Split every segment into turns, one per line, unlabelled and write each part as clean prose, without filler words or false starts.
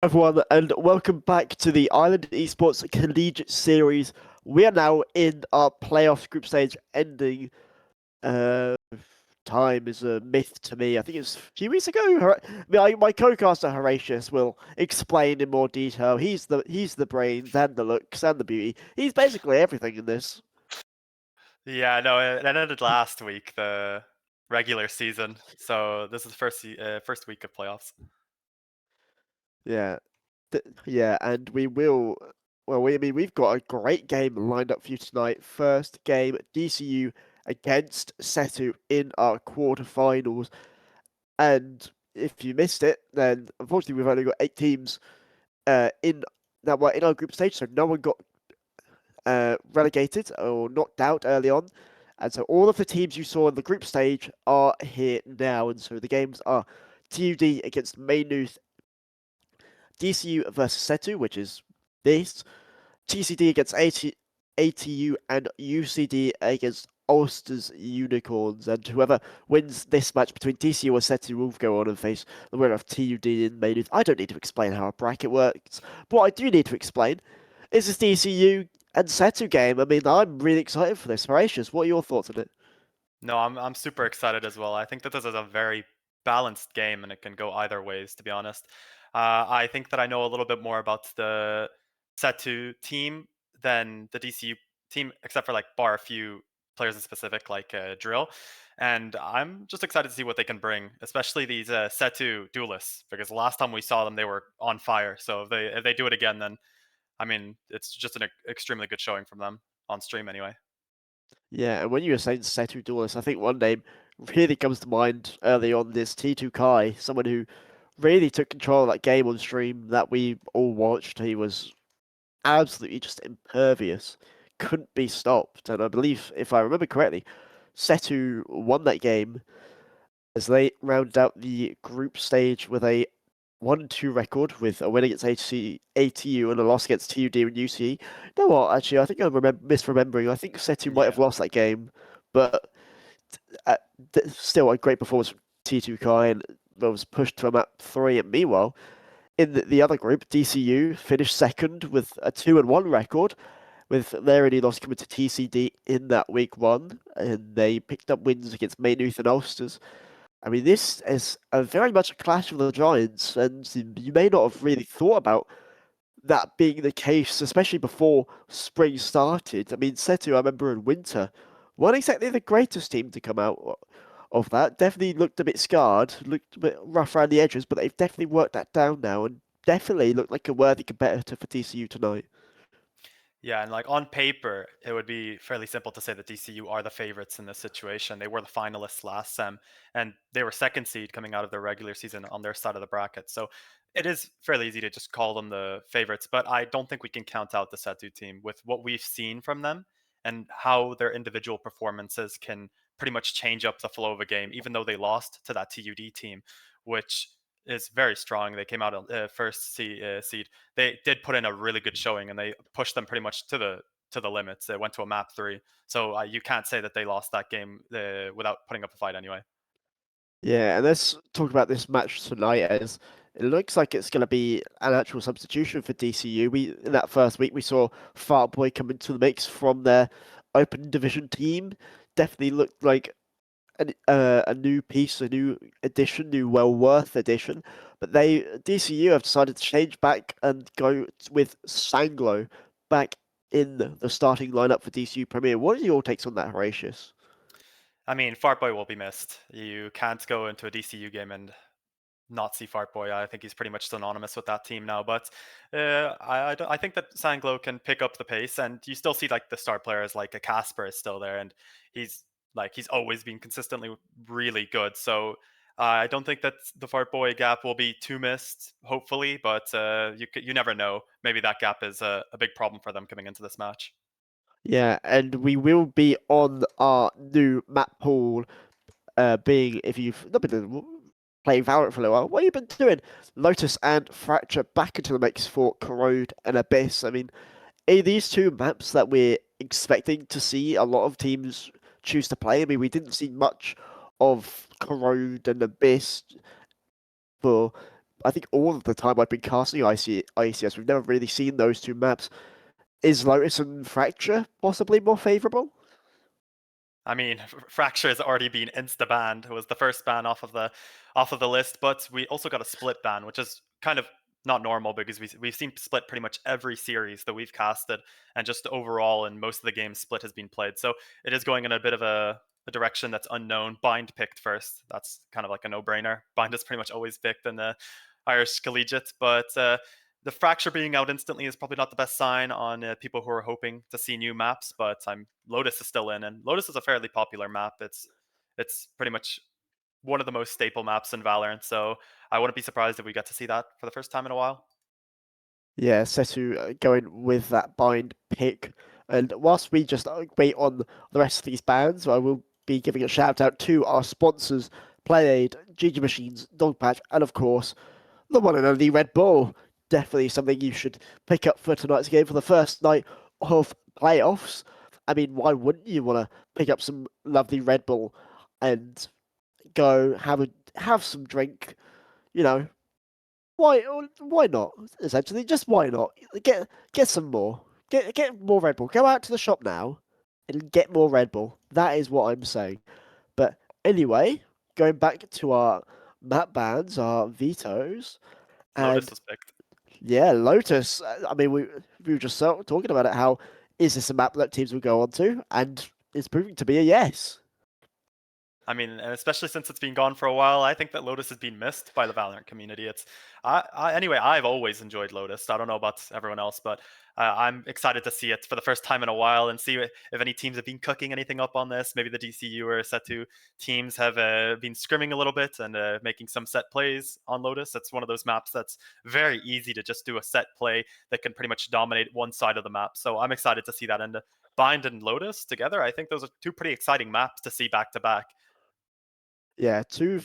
everyone, and welcome back to the Ireland Esports Collegiate Series. We are now in our playoffs group stage ending. Uh, Time is a myth to me. I think it's a few weeks ago. My co-caster Horatius will explain in more detail. He's the brains and the looks and the beauty. He's basically everything in this.
Yeah, no, it ended last week, the regular season. So this is the first week of playoffs.
Yeah, yeah, and we will. Well, we've got a great game lined up for you tonight. First game, DCU against SETU in our quarterfinals. And if you missed it, then unfortunately we've only got 8 teams in that were in our group stage, so no one got relegated or knocked out early on. And so all of the teams you saw in the group stage are here now. And so the games are TUD against Maynooth, DCU versus SETU, which is this, TCD against ATU, and UCD against Ulster's Unicorns. And whoever wins this match between DCU and SETU will go on and face the winner of TUD in Maynooth. I don't need to explain how a bracket works, but what I do need to explain is this DCU and SETU game. I mean, I'm really excited for this. Horatius, what are your thoughts on it?
No, I'm super excited as well. I think that this is a very balanced game, and it can go either ways. To be honest, I think that I know a little bit more about the SETU team than the DCU team, except for like bar a few players in specific, like Drill. And I'm just excited to see what they can bring, especially these SETU duelists, because the last time we saw them, they were on fire. So if they do it again, then I mean, it's just an extremely good showing from them on stream anyway.
Yeah, and when you were saying Setu Duelist, I think one name really comes to mind early on this T2 Kai, someone who really took control of that game on stream that we all watched. He was absolutely just impervious, couldn't be stopped. And I believe, if I remember correctly, Setu won that game as they rounded out the group stage with a 1-2 record, with a win against ATU and a loss against TUD and UCE. You know what, actually, I think I'm misremembering. I think Setu might have
Yeah.
lost that game, but uh, still a great performance from T2 Kai and was pushed to a map 3. And meanwhile, in the other group, DCU finished second with a 2-1 record, with their only loss coming to TCD in that week 1, and they picked up wins against Maynooth and Ulsters. I mean, this is very much a clash of the giants, and you may not have really thought about that being the case, especially before spring started. I mean, Setu, I remember in winter, weren't exactly the greatest team to come out of that. Definitely looked a bit scarred, looked a bit rough around the edges, but they've definitely worked that down now, and definitely looked like a worthy competitor for TCU tonight.
Yeah, and like on paper, it would be fairly simple to say that DCU are the favorites in this situation. They were the finalists last sem, and they were second seed coming out of their regular season on their side of the bracket. So it is fairly easy to just call them the favorites, but I don't think we can count out the Setu team with what we've seen from them and how their individual performances can pretty much change up the flow of a game, even though they lost to that TUD team, which is very strong. They came out seed. They did put in a really good showing, and they pushed them pretty much to the limits. They went to a map 3, so you can't say that they lost that game without putting up a fight anyway.
Yeah, and let's talk about this match tonight, as it looks like it's going to be an actual substitution for DCU. In that first week we saw Fartboy come into the mix from their open division team. Definitely looked like a new piece, a new addition, new well worth addition. But DCU have decided to change back and go with Sanglo back in the starting lineup for DCU Premier. What are your takes on that, Horatius?
I mean, Fartboy will be missed. You can't go into a DCU game and not see Fartboy. I think he's pretty much synonymous with that team now. But I think that Sanglo can pick up the pace, and you still see like the star players like a Casper is still there, and he's always been consistently really good. So I don't think that the Fartboy gap will be too missed, hopefully. But you never know. Maybe that gap is a big problem for them coming into this match.
Yeah, and we will be on our new map pool. Being if you've not been playing Valorant for a little while, what have you been doing? Lotus and Fracture back into the mix for Corrode and Abyss. I mean, are these two maps that we're expecting to see a lot of teams choose to play? I mean, we didn't see much of Corrode and Abyss for I think all of the time I've been casting IECS, we've never really seen those two maps. Is Lotus and Fracture possibly more favourable?
I mean, Fracture has already been insta-banned. It was the first ban off of the list, but we also got a split ban, which is kind of not normal because we've seen split pretty much every series that we've casted, and just overall in most of the games, split has been played. So it is going in a bit of a direction that's unknown. Bind picked first. That's kind of like a no-brainer. Bind is pretty much always picked in the Irish Collegiate, but the Fracture being out instantly is probably not the best sign on people who are hoping to see new maps, but Lotus is still in, and Lotus is a fairly popular map. It's pretty much one of the most staple maps in Valorant, so I wouldn't be surprised if we get to see that for the first time in a while.
Yeah, SETU going with that bind pick. And whilst we just wait on the rest of these bans, I will be giving a shout out to our sponsors, PlayAid, GG Machines, Dogpatch, and of course, the one and only Red Bull. Definitely something you should pick up for tonight's game for the first night of playoffs. I mean, why wouldn't you want to pick up some lovely Red Bull and go have some drink? You know, why not? Essentially, just why not? Get some more. Get more Red Bull. Go out to the shop now and get more Red Bull. That is what I'm saying. But anyway, going back to our map bans, our vetoes,
Lotus
and
was picked.
yeah, Lotus. I mean, we were just talking about it. How is this a map that teams will go on to? And it's proving to be a yes.
I mean, and especially since it's been gone for a while, I think that Lotus has been missed by the Valorant community. Anyway, I've always enjoyed Lotus. I don't know about everyone else, but I'm excited to see it for the first time in a while and see if any teams have been cooking anything up on this. Maybe the DCU or SETU teams have been scrimming a little bit and making some set plays on Lotus. It's one of those maps that's very easy to just do a set play that can pretty much dominate one side of the map. So I'm excited to see that. And Bind and Lotus together, I think those are two pretty exciting maps to see back to back.
Yeah, two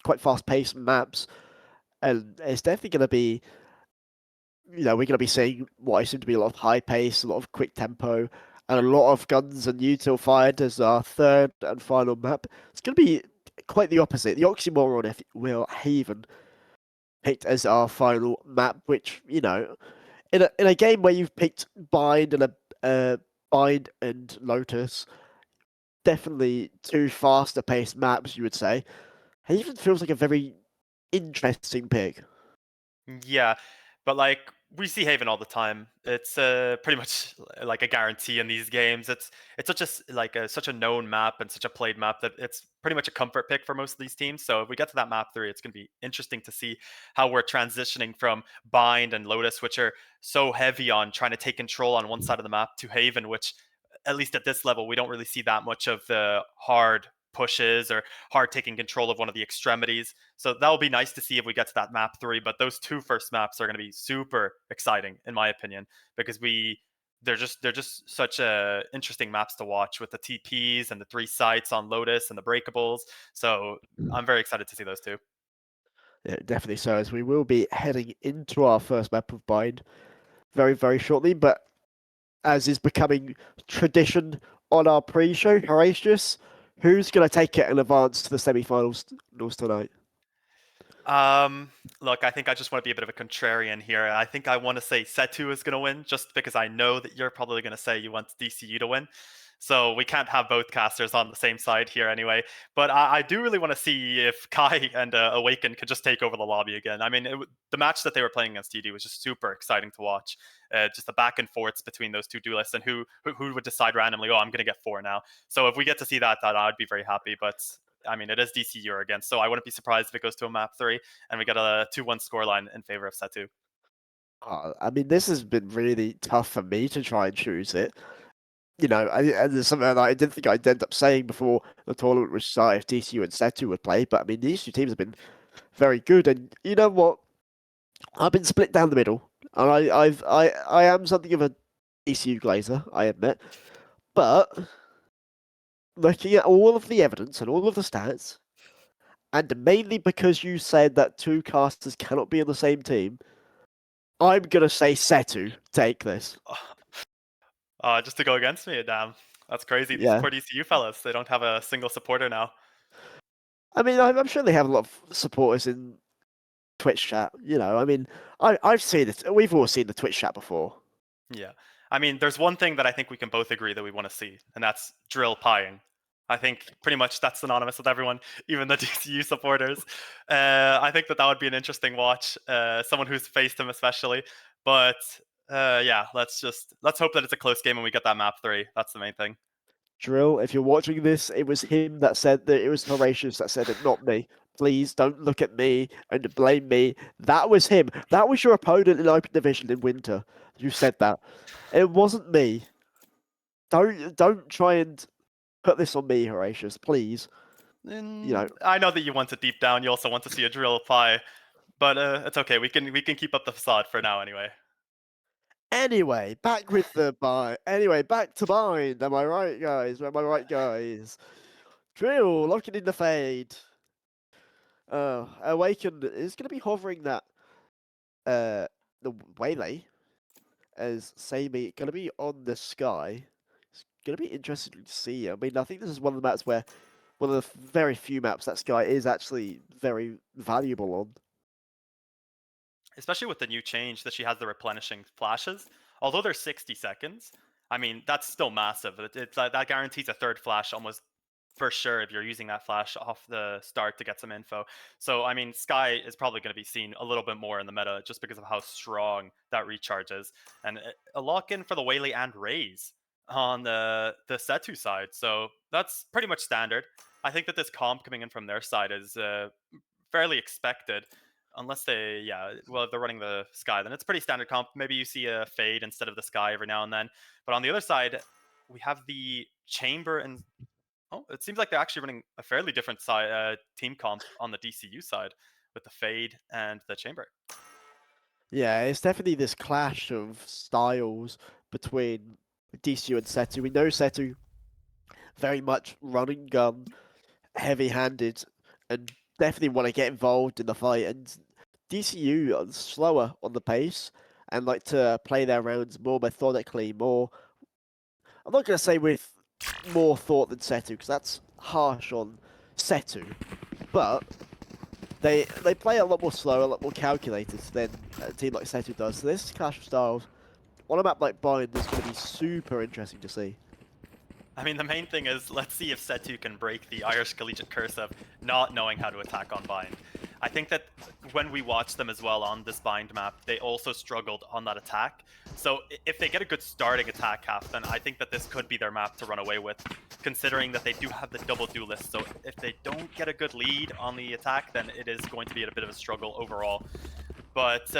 quite fast-paced maps, and it's definitely going to be. We're going to be seeing what I seem to be a lot of high pace, a lot of quick tempo, and a lot of guns and util fired as our third and final map. It's going to be quite the opposite. The Oxymoron, if you will, Haven picked as our final map, which in a game where you've picked Bind and Bind and Lotus, definitely two faster paced maps, you would say. Haven feels like a very interesting pick.
Yeah, but like we see Haven all the time. It's pretty much like a guarantee in these games. It's such a known map and such a played map that it's pretty much a comfort pick for most of these teams. So if we get to that map 3, it's going to be interesting to see how we're transitioning from Bind and Lotus, which are so heavy on trying to take control on one side of the map, to Haven, which at least at this level we don't really see that much of the hard pushes or hard taking control of one of the extremities. So that'll be nice to see if we get to that map 3. But those two first maps are going to be super exciting, in my opinion, because they're just such interesting maps to watch with the TPs and the 3 sites on Lotus and the breakables. So I'm very excited to see those two.
Yeah, definitely so, as we will be heading into our first map of Bind very, very shortly. But as is becoming tradition on our pre-show, Horatius, who's going to take it and advance to the semi-finals tonight?
Look, I think I just want to be a bit of a contrarian here. I think I want to say SETU is going to win, just because I know that you're probably going to say you want DCU to win. So we can't have both casters on the same side here anyway. But I do really want to see if Kai and Awaken could just take over the lobby again. I mean, the match that they were playing against TD was just super exciting to watch. Just the back and forths between those two duelists and who would decide randomly, oh, I'm going to get 4 now. So if we get to see that I'd be very happy. But I mean, it is DCU again, so I wouldn't be surprised if it goes to a map 3 and we get a 2-1 scoreline in favor of SETU.
I mean, this has been really tough for me to try and choose it. And there's something that I didn't think I'd end up saying before the tournament was started if DCU and SETU would play. But I mean, these two teams have been very good, and you know what? I've been split down the middle, and I am something of a DCU glazer, I admit. But looking at all of the evidence and all of the stats, and mainly because you said that two casters cannot be on the same team, I'm gonna say SETU take this.
Just to go against me, damn. That's crazy. These
Yeah.
poor DCU fellas, they don't have a single supporter now.
I mean, I'm sure they have a lot of supporters in Twitch chat. You know, I mean, I've seen it. We've all seen the Twitch chat before.
Yeah. I mean, there's one thing that I think we can both agree that we want to see, and that's drill pieing. I think pretty much that's synonymous with everyone, even the DCU supporters. I think that would be an interesting watch, someone who's faced him especially. But yeah, let's hope that it's a close game and we get that map 3. That's the main thing.
Drill, if you're watching this, it was him that said that. It was Horatius that said it, not me. Please don't look at me and blame me. That was him. That was your opponent in Open Division in winter. You said that. It wasn't me. Don't try and put this on me, Horatius, please. You know,
I know that you want it deep down. You also want to see a drill pie, but it's okay. We can keep up the facade for now, anyway.
Anyway, back with the bind. Anyway, back to bind. Am I right, guys? Am I right, guys? Drill, locking in the fade. Awaken is going to be hovering that the waylay as Samey going to be on the sky. It's going to be interesting to see. I mean, I think this is one of the maps where one of the very few maps that Sky is actually very valuable on.
Especially with the new change that she has the replenishing flashes. Although they're 60 seconds, I mean, that's still massive. That guarantees a third flash almost for sure if you're using that flash off the start to get some info. So, I mean, Sky is probably going to be seen a little bit more in the meta just because of how strong that recharge is. And a lock-in for the Waylay and Raze on the SETU side. So that's pretty much standard. I think that this comp coming in from their side is fairly expected. Unless they, well, if they're running the Sky, then it's pretty standard comp. Maybe you see a fade instead of the Sky every now and then. But on the other side, we have the Chamber and... Oh, it seems like they're actually running a fairly different team comp on the DCU side with the Fade and the Chamber.
Yeah, it's definitely this clash of styles between DCU and SETU. We know SETU very much run and gun, heavy-handed, and definitely want to get involved in the fight. And DCU are slower on the pace and like to play their rounds more methodically, more... I'm not going to say with more thought than SETU, because that's harsh on SETU, but they play a lot more slow, a lot more calculated than a team like SETU does. So this clash of styles on a map like Bind is going to be super interesting to see.
I mean, the main thing is, let's see if SETU can break the Irish collegiate curse of not knowing how to attack on Bind. I think that when we watched them as well on this Bind map, they also struggled on that attack. So if they get a good starting attack half, then I think that this could be their map to run away with, considering that they do have the double duelist. So if they don't get a good lead on the attack, then it is going to be a bit of a struggle overall. But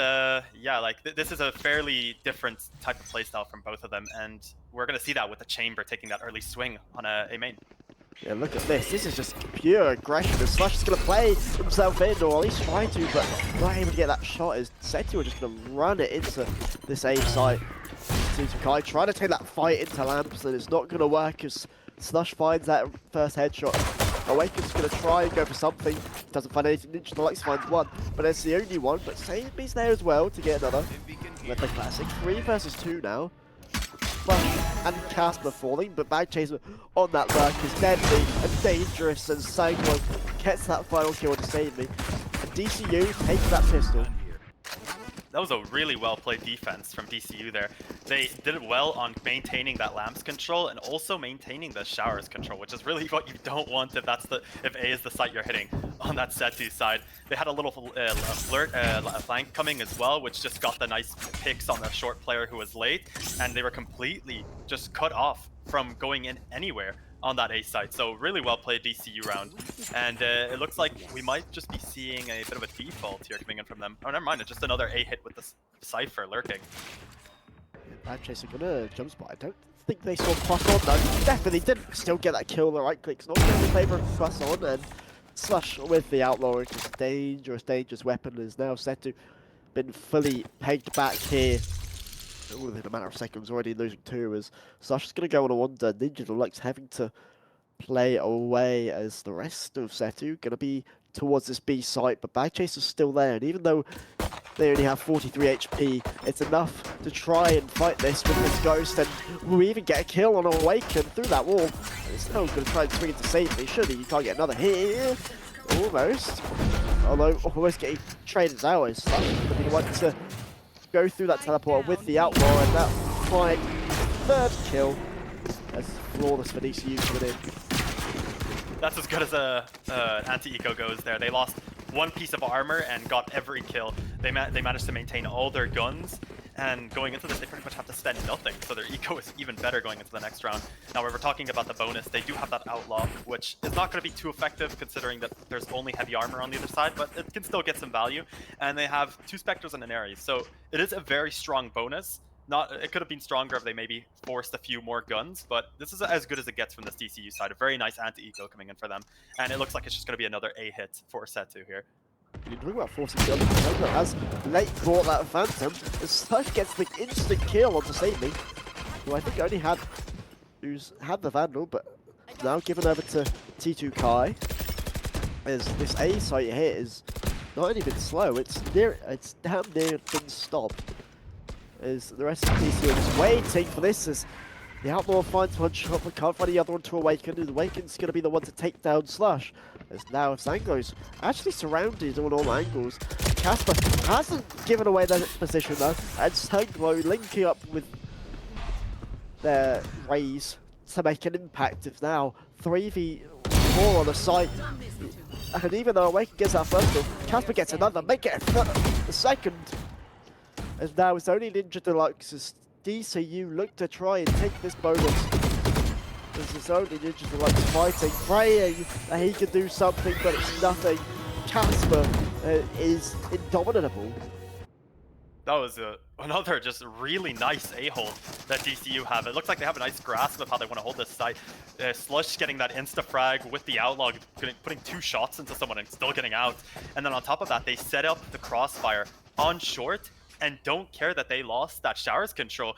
yeah, like this is a fairly different type of playstyle from both of them, and we're going to see that with the Chamber taking that early swing on a main.
Yeah, look at this. This is just pure aggression. And Slush is going to play himself in, or at least try to, but not able to get that shot as SETU are just going to run it into this A site. Kai trying to take that fight into Lamps, and it's not going to work as Slush finds that first headshot. Awaken's going to try and go for something. Doesn't find anything. Ninja Deluxe finds one, but it's the only one. But Samey's there as well to get another. With the classic 3 versus 2 now. Slush and Casper falling, but Bag Chaser on that lurk is deadly and dangerous, and Sanguine gets that final kill to save me. And DCU takes that pistol.
That was a really well-played defense from DCU there. They did it well on maintaining that lamps control and also maintaining the showers control, which is really what you don't want if A is the site you're hitting on that SETU side. They had a little flank coming as well, which just got the nice picks on the short player who was late, and they were completely just cut off from going in anywhere on that A site. So really well played DCU round, and it looks like we might just be seeing a bit of a default here coming in from them. Oh, never mind, it's just another A hit with the Cypher lurking.
Bag Chaser gonna jump spot. I don't think they saw Plus on though. Definitely didn't still get that kill. The right click's not going in favor of Plus on, and Slush with the Outlaw, which is a dangerous weapon, is now SETU been fully pegged back here. Within a matter of seconds, already losing 2 as Slush is going to go on a wonder. Ninja Deluxe having to play away as the rest of SETU going to be towards this B site, but Bag Chaser's still there, and even though they only have 43 HP, it's enough to try and fight this with this Ghost, and will even get a kill on Awaken through that wall. And it's still going to try and swing into safety. Surely you can't get another here. Almost. although almost getting traded out, is Slush going to be the one to go through that teleporter with the Outlaw, and that fine third kill. That's flawless for DCU coming in.
That's as good as a anti-eco goes there. They lost one piece of armor and got every kill. They managed to maintain all their guns, and going into this, they pretty much have to spend nothing, so their eco is even better going into the next round. Now, when we're talking about the bonus, they do have that Outlaw, which is not going to be too effective considering that there's only heavy armor on the other side, but it can still get some value. And they have 2 Spectres and an Ares, so it is a very strong bonus. It could have been stronger if they maybe forced a few more guns, but this is as good as it gets from this DCU side. A very nice anti-eco coming in for them, and it looks like it's just going to be another A hit for SETU here.
You're talking about forcing kills. Joker has late brought that Phantom. The Slush gets the instant kill on the Sadie, who I think only had the Vandal, but now given over to T2 Kai. As this A site here is not only been slow, it's damn near been stopped. As the rest of the DCU is waiting for this, as the Outlaw finds one shot but can't find the other one to Awaken, and Awaken's going to be the one to take down Slush. As now Zango's actually surrounded on all angles. Casper hasn't given away their position though, and Sanglo linking up with their Rays to make an impact. It's now 3v4 on the site. And even though Awaken gets that first kill, Casper gets another, make it the second. As now it's only Ninja Deluxe as DCU look to try and take this bonus. As it's only Ninja Deluxe fighting, praying that he can do something, but it's nothing. Casper is indomitable.
That was another just really nice A-hold that DCU have. It looks like they have a nice grasp of how they want to hold this site. Slush getting that insta-frag with the Outlaw, putting 2 shots into someone and still getting out. And then on top of that, they set up the crossfire on short and don't care that they lost that showers control.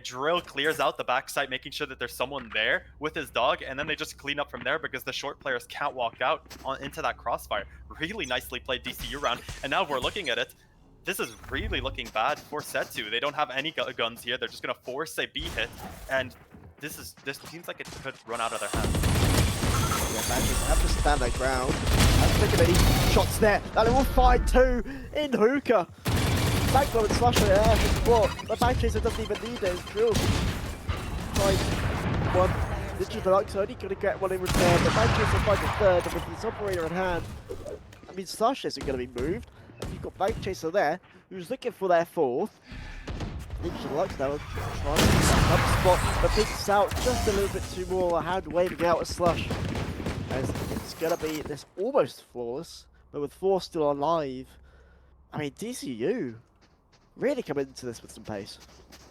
Drill clears out the backside, making sure that there's someone there with his dog, and then they just clean up from there because the short players can't walk out into that crossfire. Really nicely played DCU round, and now we're looking at it. This is really looking bad for SETU. They don't have any guns here. They're just going to force a B hit, and this seems like it could run out of their hands.
Yeah, Badgers have to stand their ground. That's taking any shots there. And it will find 2 in Hookah. Backbone and Slush are there for support. The Backchaser doesn't even need it. It's Drill. Find 1. Ninja Deluxe only going to get 1 in return. The Backchaser finds a 3rd, and with his operator in hand, I mean, Slush isn't going to be moved. And you've got Backchaser there, who's looking for their 4th. Ninja Deluxe now trying to up spot, but picks out just a little bit too more. A hand waving out a Slush. As it's going to be this almost flawless, but with 4 still alive. I mean, DCU really come into this with some pace.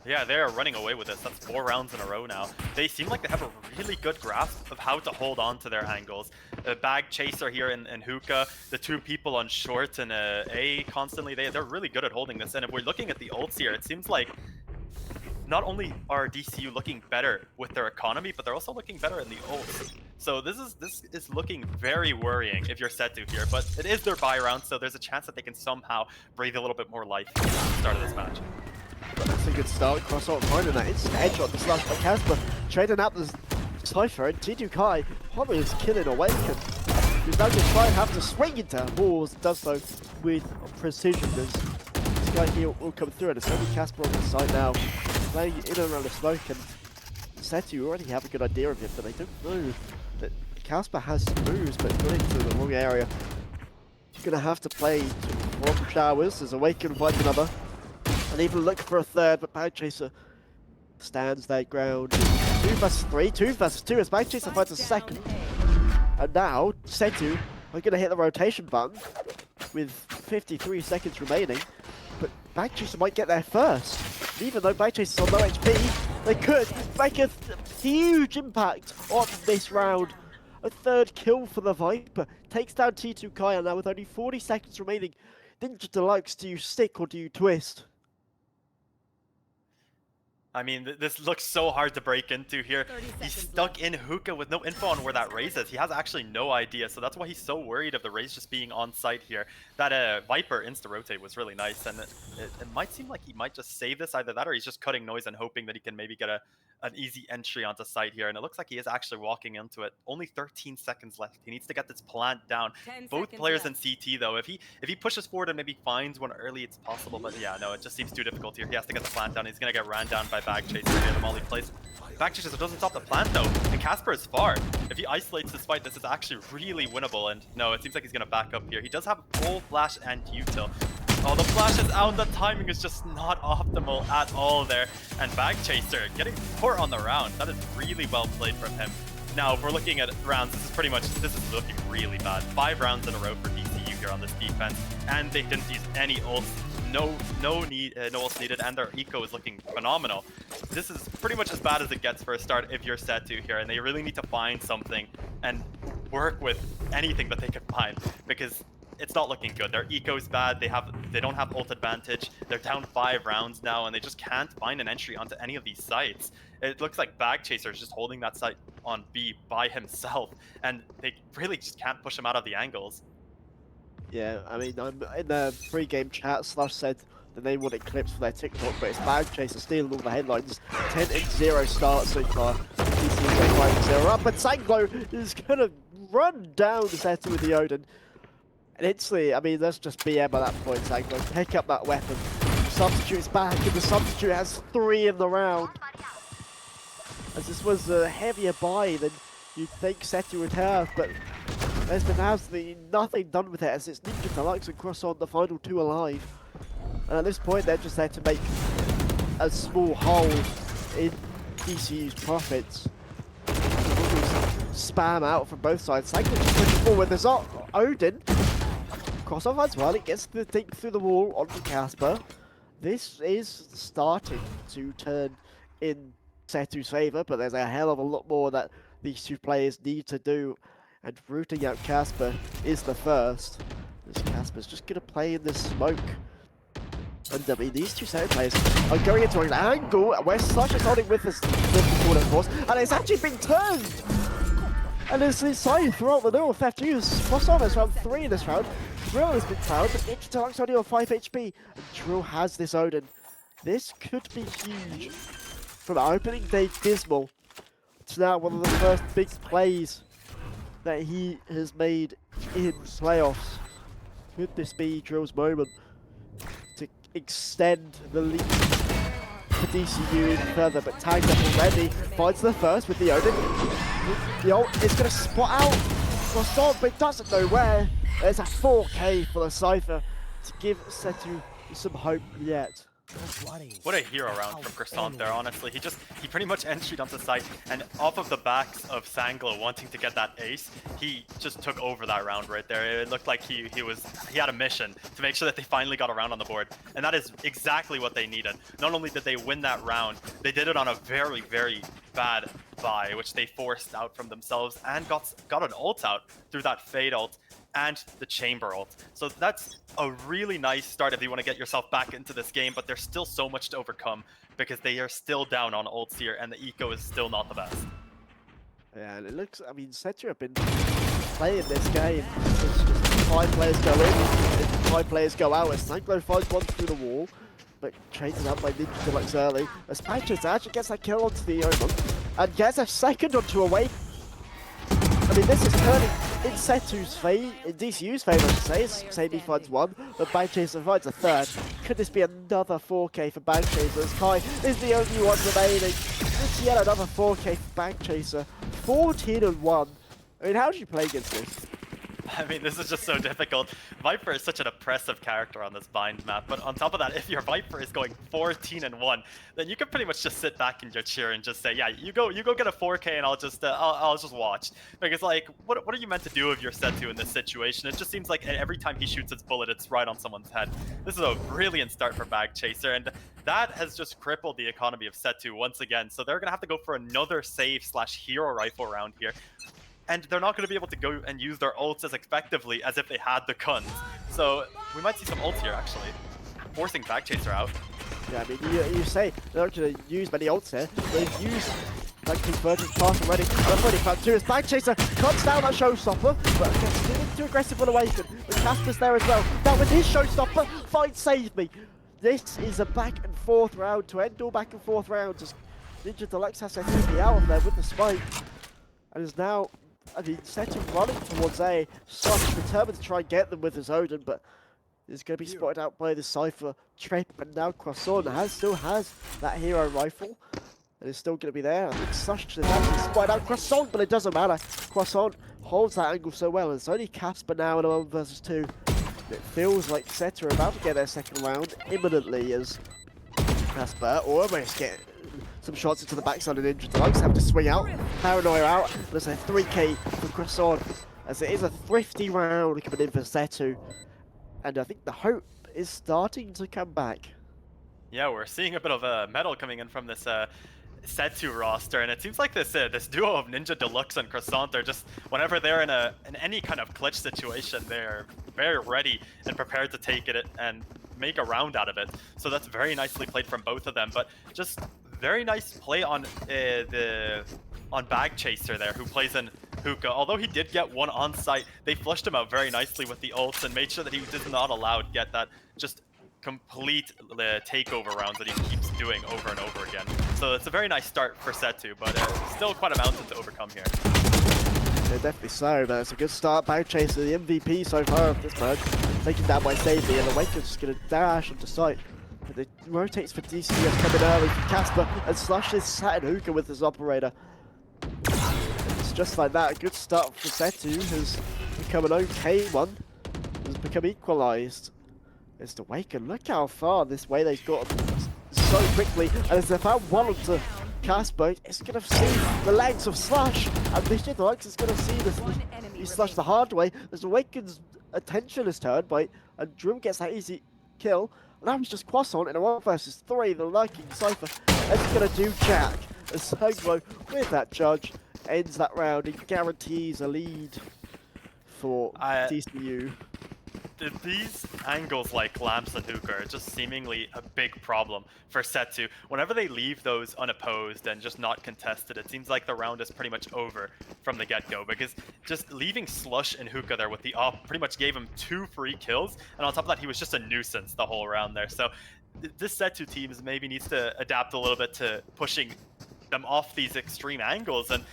Yeah, they're running away with this. That's 4 rounds in a row now. They seem like they have a really good grasp of how to hold on to their angles. The bag chaser here in Hookah, the 2 people on short and A constantly, they're really good at holding this. And if we're looking at the ults here, it seems like not only are DCU looking better with their economy, but they're also looking better in the ults. So this is looking very worrying if you're SETU here, but it is their bye round, so there's a chance that they can somehow breathe a little bit more life at the start of this match.
But that's a good start. Cross out finding that instant headshot to Slush by Casper, trading out the Cypher, and T2 Kai probably is killing Awaken. He's now going to try and have to swing into walls, does so with precision as this guy here will come through, and it's only Casper on the side now, playing in and around the smoke, and SETU already have a good idea of it, but they don't know that Casper has some moves, but going into the wrong area. He's going to have to play from showers as Awaken finds another. And even look for a 3rd, but Bagchaser stands their ground. 2 vs 3, 2 vs 2 as Bagchaser finds a 2nd. And now, SETU are going to hit the rotation button with 53 seconds remaining. But Bagchaser might get there first. And even though Bagchaser's on low HP, they could make a huge impact on this round. A 3rd kill for the Viper. Takes down T2 Kai, and now with only 40 seconds remaining. Ninja Deluxe, do you stick or do you twist?
I mean, this looks so hard to break into here. He's stuck in Hookah with no info on where that Raze is. He has actually no idea, so that's why he's so worried of the Raze just being on site here. That Viper insta-rotate was really nice, and it might seem like he might just save this, either that or he's just cutting noise and hoping that he can maybe get an easy entry onto site here, and it looks like he is actually walking into it. Only 13 seconds left. He needs to get this plant down. Both players in CT though, if he pushes forward and maybe finds one early, it's possible. But yeah, no, it just seems too difficult here. He has to get the plant down. He's gonna get ran down by Bagchaser here. The molly plays. Bagchaser doesn't stop the plant though, and Casper is far. If he isolates this fight, this is actually really winnable. And no, it seems like he's gonna back up here. He does have full flash and util. Oh, the flash is out. The timing is just not optimal at all there. And Bagchaser getting put on the round. That is really well played from him. Now, if we're looking at rounds, this is looking really bad. 5 rounds in a row for DCU here on this defense, and they didn't use any ults. No ults needed, and their eco is looking phenomenal. This is pretty much as bad as it gets for a start if you're SETU here, and they really need to find something and work with anything that they can find, because it's not looking good. Their eco is bad. They don't have ult advantage. They're down 5 rounds now, and they just can't find an entry onto any of these sites. It looks like Bagchaser is just holding that site on B by himself, and they really just can't push him out of the angles.
Yeah, I mean, I'm in the pre-game chat. Slush said that they wanted clips for their TikTok, but it's Bagchaser stealing all the headlines. 10-0 start so far. DCU 5-0 up, but Sanglo is gonna run down SETU with the Odin. And instantly, I mean, that's just BM at that point. Sanglo pick up that weapon. The substitute is back, and the substitute has 3 in the round. As this was a heavier buy than you'd think SETU would have, but there's been absolutely nothing done with it, as it's Ninja Deluxe and Cross on the final 2 alive. And at this point, they're just there to make a small hole in DCU's profits. Spam out from both sides. Sanglo just pushing forward. There's Odin. Cross off as well. It gets the thing through the wall onto Casper. This is starting to turn in SETU's favour, but there's a hell of a lot more that these 2 players need to do, and rooting out Casper is the first. This Casper's just going to play in this smoke. And I mean, these 2 SETU players are going into an angle where Slush is holding with the corner force, and it's actually been turned! And there's this side throughout the north. FG's Cross on is round 3 in this round. Drill has been found, but Ninja Deluxe only on 5 HP, and Drill has this Odin. This could be huge. From opening day dismal to now one of the first big plays that he has made in playoffs. Could this be Drill's moment to extend the lead for DCU even further? But tagged up already, finds the first with the Odin. The ult is going to spot out Croissant, but doesn't know where. There's a 4K for the Cypher to give SETU some hope yet.
What a hero round from Croissant there, honestly. He pretty much entered onto site, and off of the backs of Sanglo wanting to get that ace, he just took over that round right there. It looked like he had a mission to make sure that they finally got a round on the board, and that is exactly what they needed. Not only did they win that round, they did it on a very, very bad buy, which they forced out from themselves, and got an ult out through that Fade ult and the Chamber ult. So that's a really nice start if you want to get yourself back into this game, but there's still so much to overcome because they are still down on ults here, and the eco is still not the best.
Yeah, and it looks, I mean, SETU have been playing this game. It's just 5 players go in, and 5 players go out. As Sanglo finds one through the wall, but traded up by Ninja Deluxe early. As Bagchaser actually gets that kill onto the Omen, and gets a second onto Awake. I mean, this is turning in SETU's favour, in DCU's favour, I should say. Samey finds 1, but Bagchaser finds a 3rd. Could this be another 4K for Bagchaser, as Kai is the only one remaining? It's yet another 4K for Bagchaser. 14-1. I mean, how do you play against this?
I mean, this is just so difficult. Viper is such an oppressive character on this bind map, but on top of that, if your Viper is going 14-1, then you can pretty much just sit back in your chair and just say, yeah, you go get a 4K and I'll just watch. Because like, what are you meant to do if you're SETU in this situation? It just seems like every time he shoots his bullet, it's right on someone's head. This is a brilliant start for Bagchaser, and that has just crippled the economy of SETU once again. So they're gonna have to go for another save/hero rifle round here. And they're not going to be able to go and use their ults as effectively as if they had the guns. So we might see some ults here, actually, forcing Bagchaser out.
Yeah, I mean, you say they're not going to use many ults here. They've used like converted path already. I've already found 2 as Bagchaser cuts down that showstopper, but gets too aggressive on Awaken. But Casper's there as well. Now with his showstopper, fight save me. This is a back and forth round to end all back and forth rounds. Ninja Deluxe has their TP out of there with the spike. And is now, I mean, SETU running towards A. Such determined to try and get them with his Odin, but is going to be spotted out by the Cypher Trip. And now Croissant still has that hero rifle. And is still going to be there. I think Such is actually spotted out Croissant, but it doesn't matter. Croissant holds that angle so well. And it's only Casper now in a 1 versus 2. It feels like SETU are about to get their second round imminently as Casper almost get some shots into the backside of Ninja Deluxe, have to swing out, Paranoia out, there's a 3k for Croissant, as it is a thrifty round coming in for SETU, and I think the hope is starting to come back.
Yeah, we're seeing a bit of a medal coming in from this SETU roster, and it seems like this this duo of Ninja Deluxe and Croissant are just, whenever they're in any kind of clutch situation, they're very ready and prepared to take it and make a round out of it. So that's very nicely played from both of them, but just very nice play on Bag Chaser there, who plays in Hookah. Although he did get one on site, they flushed him out very nicely with the ults and made sure that he was not allowed to get that just complete takeover rounds that he keeps doing over and over again. So it's a very nice start for SETU, but still quite a mountain to overcome here.
Yeah, definitely so, but it's a good start. Bag Chaser, the MVP so far of this match, taken down by Sadie, and Awaken's just going to dash into sight. But it rotates for DCU coming early from Casper, and Slush is sat in Hookah with his operator. It's just like that, a good start for SETU, has become an okay one, has become equalised. It's the Awaken, look how far this way they've got so quickly, and as they found one onto Casper, it's going to see the legs of Slush, and Ninja Deluxe is going to see this Slush the hard way, as Awaken's attention is turned by, and Drum gets that easy kill. Now it's just Croissant in a 1 versus 3, the lurking Cypher, and he's going to do Jack, as Sanglo, with that judge, ends that round and guarantees a lead for DCU.
These angles like Lamps and Hookah are just seemingly a big problem for SETU. Whenever they leave those unopposed and just not contested, it seems like the round is pretty much over from the get-go, because just leaving Slush and Hookah there with the op pretty much gave him 2 free kills, and on top of that he was just a nuisance the whole round there. So this SETU team maybe needs to adapt a little bit to pushing them off these extreme angles and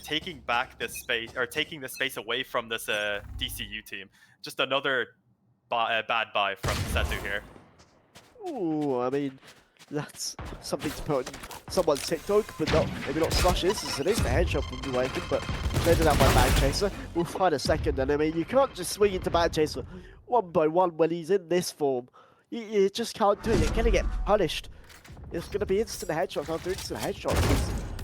taking back this space, or taking this space away from this DCU team. Just another bad buy from SETU here.
Ooh, I mean, that's something to put on someone's TikTok, but maybe not Slush's, as it is the headshot from the Awaken, but traded out by Bag Chaser. We'll find a second, and I mean, you can't just swing into Bag Chaser one by one when he's in this form. You just can't do it, you're gonna get punished. It's going to be instant headshots after instant headshots.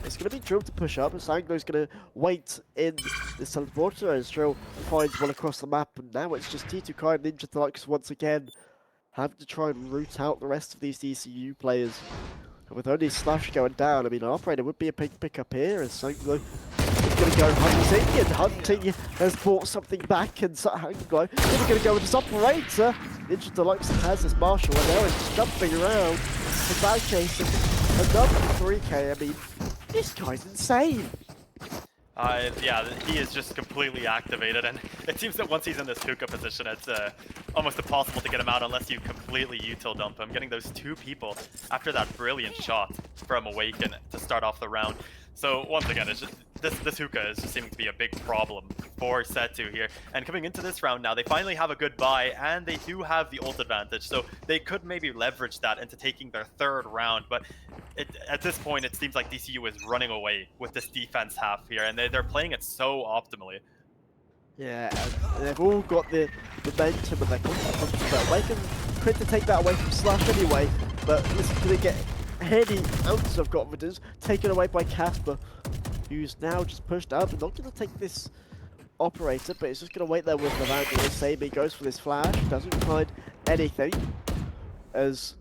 It's going to be Drill to push up, and Sanglo's going to wait in the teleporter as Drill finds one across the map, and now it's just T2 Kai and Ninja Deluxe once again having to try and root out the rest of these DCU players. And with only Slash going down, I mean, an operator would be a big pickup here, as Sanglo is going to go hunting, and hunting has brought something back, and Sanglo is going to go with his operator. Ninja Deluxe has his marshal, and now it's jumping around. The Bag Chaser, another 3k, I mean, this guy's insane!
Yeah, he is just completely activated, and it seems that once he's in this Hookah position, it's almost impossible to get him out unless you completely util dump him, getting those 2 people after that brilliant shot from Awaken to start off the round. So once again, it's just, this Hookah is just seeming to be a big problem for SETU here. And coming into this round now, they finally have a good buy, and they do have the ult advantage, so they could maybe leverage that into taking their 3rd round. But at this point, it seems like DCU is running away with this defense half here, and they're playing it so optimally.
Yeah, and they've all got the momentum and their confidence, but Awaken could take that away from Slash anyway, but this is going to get any ounce of confidence taken away by Casper, who's now just pushed up and not going to take this operator, but he's just going to wait there with the Vandal. Sabi goes for this flash, doesn't find anything, as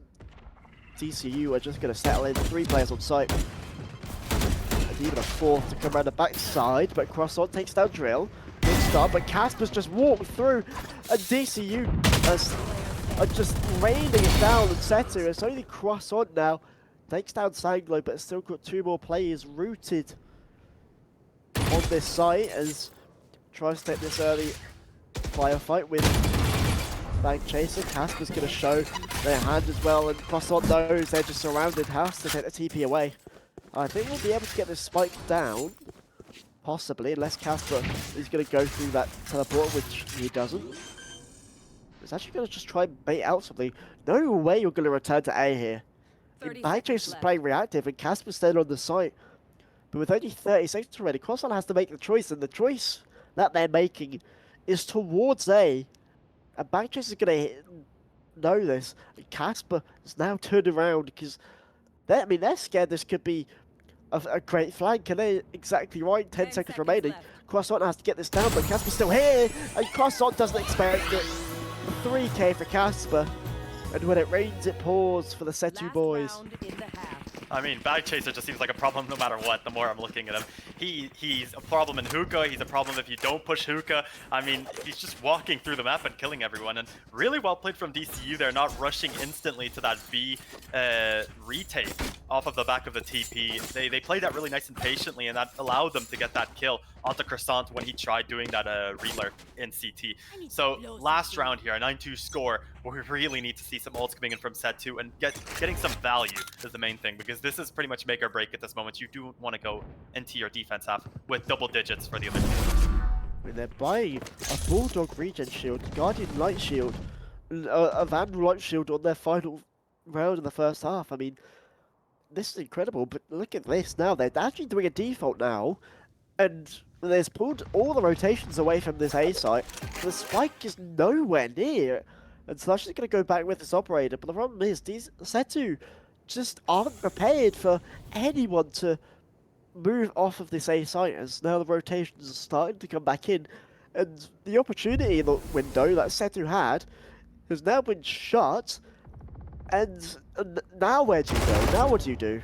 DCU are just going to settle in 3 players on site. And even a 4th to come around the backside, but Croissant takes down Drill. Good start, but Casper's just walked through, and DCU are just raining it down and SETU. It's only Croissant now. Takes down Sanglo, but still got 2 more players rooted on this site as tries to take this early firefight with Bag Chaser. Casper's going to show their hand as well, and Croissant knows they're just surrounded. Has to take the TP away. I think we'll be able to get this spike down, possibly, unless Casper is going to go through that teleport, which he doesn't. He's actually going to just try and bait out something. No way you're going to return to A here. Bagchase is playing reactive and Casper's staying on the site. But with only 30 seconds already, Croissant has to make the choice, and the choice that they're making is towards A. And Bagchase is going to know this. And Casper is now turned around because they're scared this could be a great flank, and they're exactly right. 10 seconds remaining.
left.
Croissant has to get this down, but Casper's still here, and Croissant doesn't expect it. 3k for Casper, and when it rains, it pours for the SETU boys.
I mean, Bag Chaser just seems like a problem no matter what, the more I'm looking at him. He's a problem in hookah, he's a problem if you don't push hookah. I mean, he's just walking through the map and killing everyone, and really well played from DCU. They're not rushing instantly to that B retake off of the back of the TP. They played that really nice and patiently, and that allowed them to get that kill onto Croissant when he tried doing that relurk in CT. So last round here, a 9-2 score, where we really need to see some ults coming in from SETU, and getting some value is the main thing, because this is pretty much make or break at this moment. You do want to go into your defense half with double digits for the other team.
I mean, they're buying a Bulldog regen shield, Guardian light shield, a Vandal light shield on their final round in the first half. I mean, this is incredible, but look at this now. They're actually doing a default now, and they've pulled all the rotations away from this A site. The spike is nowhere near, and Slush is going to go back with this operator, but the problem is these SETU just aren't prepared for anyone to move off of this A site, as now the rotations are starting to come back in, and the opportunity in the window that SETU had has now been shut, and now where do you go? Now what do you do?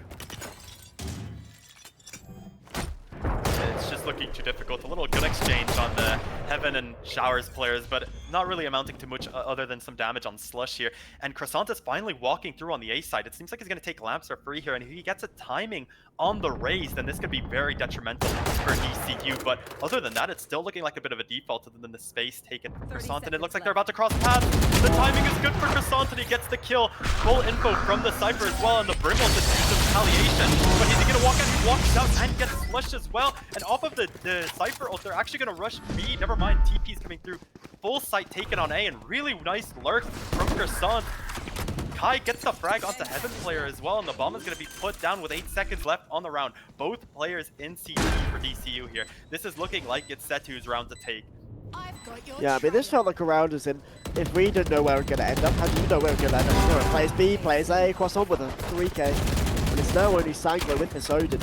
It's just looking too difficult. A little good exchange on the Heaven and Showers players, but not really amounting to much other than some damage on Slush here. And Croissant is finally walking through on the A side. It seems like he's going to take lamps for free here, and if he gets a timing on the raise, then this could be very detrimental for DCU. But other than that, it's still looking like a bit of a default, other than the space taken from Croissant, and it looks like they're about to cross paths. The timing is good for Croissant, and he gets the kill. Full info from the Cypher as well, and the Brimble to do some retaliation. But he's going to walk out, he walks out and gets Slush as well. And off of the Cypher ult, they're actually going to rush B. Never mind, TP's coming through. Full site taken on A, and really nice lurk from Croissant. Kai gets the frag onto Heaven player as well, and the bomb is going to be put down with 8 seconds left on the round. Both players in CT for DCU here. This is looking like it's Setu's round to take.
Yeah, I mean, this felt like a round as in, if we didn't know where we're going to end up, how do you know where we're going to end up? You know, it plays B, plays A, Croissant with a 3k, and it's now only Sanglo with this Odin.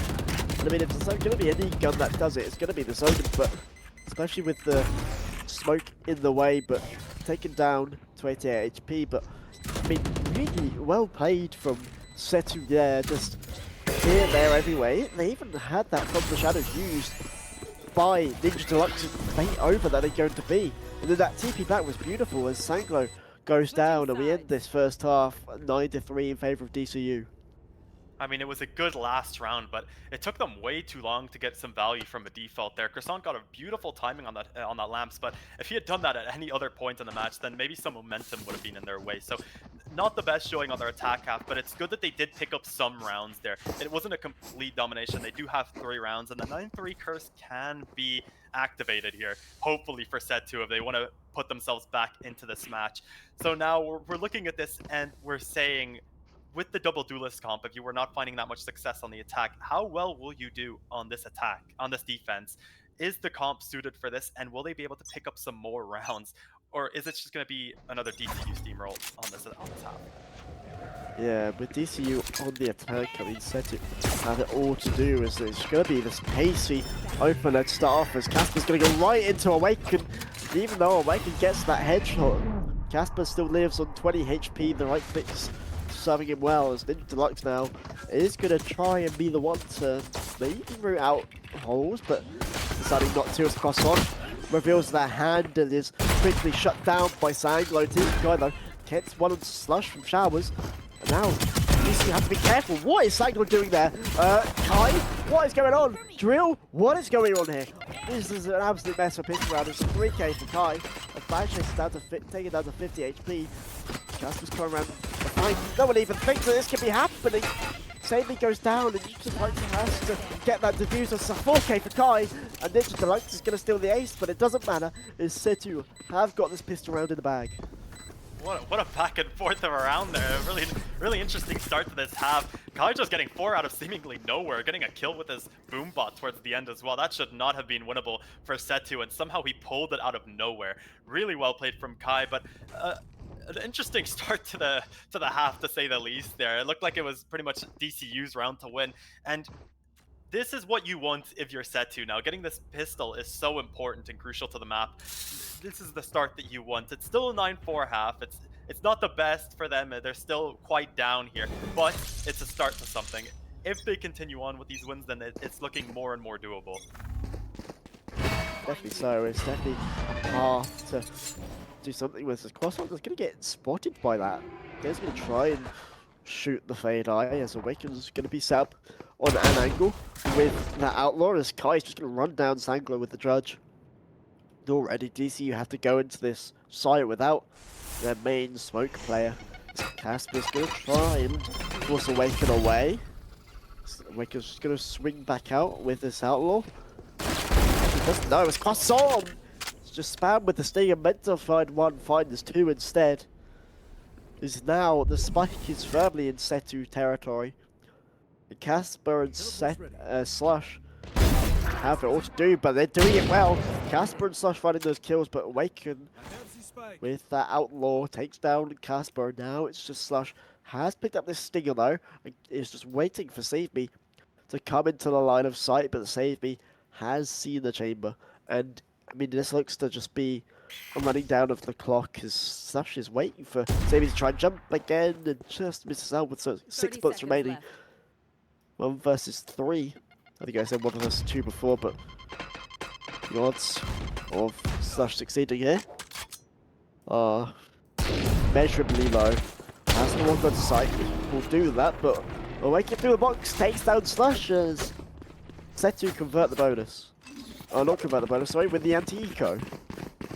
And I mean, if there's going to be any gun that does it, it's going to be this Odin, but especially with the smoke in the way, but taken down to 88 HP, but I mean, really well played from SETU there, just here, there, everywhere. They even had that from the shadows used by Ninja Deluxe to bait over that they're going to be. And then that TP back was beautiful as Sanglo goes down, and we end this first half 9-3 in favour of DCU.
I mean, it was a good last round, but it took them way too long to get some value from a default there. Croissant got a beautiful timing on that lamps, but if he had done that at any other point in the match, then maybe some momentum would have been in their way. So not the best showing on their attack half, but it's good that they did pick up some rounds there. It wasn't a complete domination. They do have 3 rounds, and the 9-3 curse can be activated here, hopefully for SETU if they want to put themselves back into this match. So now we're looking at this and we're saying, with the double duelist comp, if you were not finding that much success on the attack, how well will you do on this attack, on this defense? Is the comp suited for this, and will they be able to pick up some more rounds? Or is it just going to be another DCU steamroll on this half?
Yeah, with DCU on the attack, I mean, SETU have it all to do. It's going to be this pacey open at start off, as Casper's going to go right into Awaken. Even though Awaken gets that headshot, Casper still lives on 20 HP. The right clicks serving him well, as Ninja Deluxe now is going to try and be the one to maybe root out holes, but deciding not to, as Croissant reveals their hand and is quickly shut down by Sanglo. Team Guy though gets one on Slush from Showers, and now you have to be careful. What is Sanglo doing there? Kai, what is going on? Drill, what is going on here? This is an absolute mess for pitching round. It's 3k for Kai. A flash is down to taking down to 50 HP. Casper's coming around behind. No one even thinks that this could be happening. Sadie goes down, and Ninja Deluxe has to get that diffuser. It's a 4K for Kai, and Ninja Deluxe is going to steal the ace, but it doesn't matter, as SETU have got this pistol round in the bag.
What a back and forth of a round there. Really interesting start to this half. Kai just getting 4 out of seemingly nowhere, getting a kill with his boombot towards the end as well. That should not have been winnable for SETU, and somehow he pulled it out of nowhere. Really well played from Kai, but an interesting start to the half, to say the least there. It looked like it was pretty much DCU's round to win, and this is what you want if you're SETU now. Getting this pistol is so important and crucial to the map. This is the start that you want. It's still a 9-4 half. It's not the best for them. They're still quite down here, but it's a start to something. If they continue on with these wins, then it's looking more and more doable.
Definitely so. It's definitely hard to do something with this. Crosswalk is going to get spotted by that. He's going to try and shoot the Fade Eye, as Awaken's going to be set up on an angle with that Outlaw, as Kai's just going to run down Sanglo with the Judge. Already, DCU have to go into this site without their main smoke player. Casper's going to try and force Awaken away. Awaken's just going to swing back out with this Outlaw. He doesn't know, it's Croissant! It's just spam with the Stinger, meant to find one, finds 2 instead. Is now, the spike is firmly in SETU territory. Casper and Slush have it all to do, but they're doing it well. Casper and Slush finding those kills, but Awaken with that Outlaw takes down Casper. Now it's just Slush has picked up this Stinger though, and is just waiting for Save Me to come into the line of sight, but Save Me has seen the chamber. And I mean, this looks to just be a running down of the clock, as Slush is waiting for Save Me to try and jump again, and just misses out with 6 bullets remaining.
Left.
1 versus 3. I think I said 1 versus 2 before, but the odds of Slush succeeding here are measurably low. Has no one got to sight, will do that, but Awaken through the box takes down Slush as SETU convert the bonus. Oh, not convert the bonus, sorry, with the anti-eco.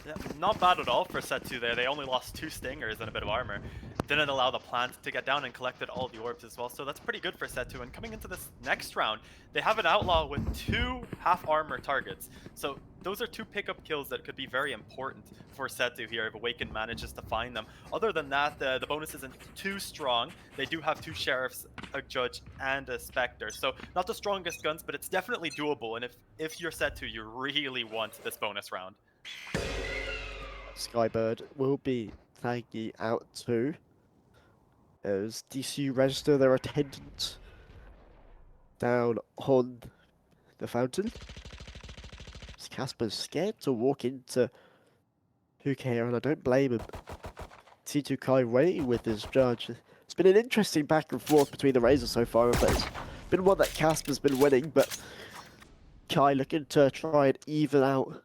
Yeah, not bad at all for SETU there. They only lost 2 Stingers and a bit of armor. Didn't allow the plant to get down and collected all the orbs as well, so that's pretty good for SETU. And coming into this next round, they have an Outlaw with 2 half-armor targets. So those are 2 pickup kills that could be very important for SETU here if Awaken manages to find them. Other than that, the bonus isn't too strong. They do have 2 Sheriffs, a Judge, and a Spectre. So not the strongest guns, but it's definitely doable. And if you're SETU, you really want this bonus round.
Skybird will be tagging out too, as DCU register their attendance down on the fountain. Casper's scared to walk into Hook here, and I don't blame him. T2 Kai waiting with his Judge. It's been an interesting back and forth between the Razors so far, but it's been one that Casper's been winning, but Kai looking to try and even out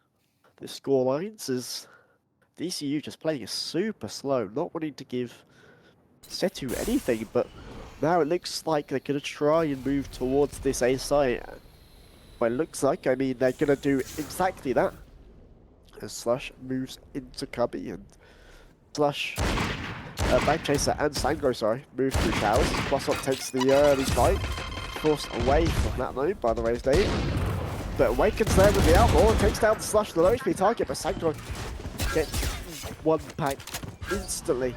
the scorelines, as DCU just playing it super slow, not wanting to give SETU anything, but now it looks like they're going to try and move towards this A site. But it looks like, I mean, they're going to do exactly that. As Slush moves into Cubby, and Slush, Bank Chaser and Sangro, sorry, move through towers. Bossop takes the early fight, forced away from that though by the Raised Dave. But Awaken's there with the Outlaw, and takes down Slush, the low HP target, but Sangro gets 1 pack instantly.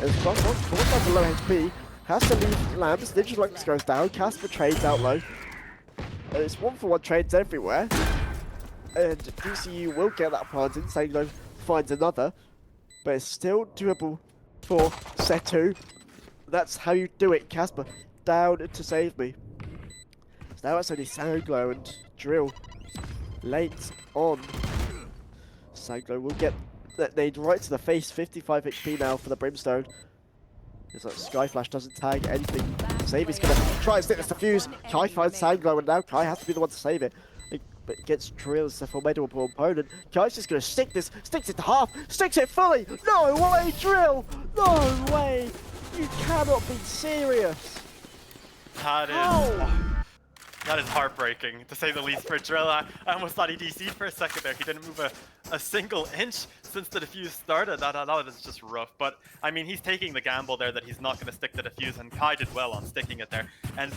As Bossop, forced down the low HP, has to leave Lambs, Digilux goes down, Casper trades out low. It's 1-for-1 trades everywhere, and DCU will get that plant in. Sanglo finds another, but it's still doable for SETU. That's how you do it. Casper down to Save Me. So now it's only Sanglo and Drill late on. Sanglo will get that nade right to the face. 55 HP now for the Brimstone. It's like Skyflash doesn't tag anything. Savey's gonna try and stick this defuse. Kai finds Sanglo, and now Kai has to be the one to save it. But it gets Drill as a formidable opponent. Kai's just gonna stick this, sticks it to half, sticks it fully! No way, Drill! No way! You cannot be serious!
That is heartbreaking, to say the least, for Drill. I almost thought he DC'd for a second there. He didn't move a single inch since the defuse started. That is just rough. But I mean, he's taking the gamble there that he's not going to stick the defuse, and Kai did well on sticking it there. And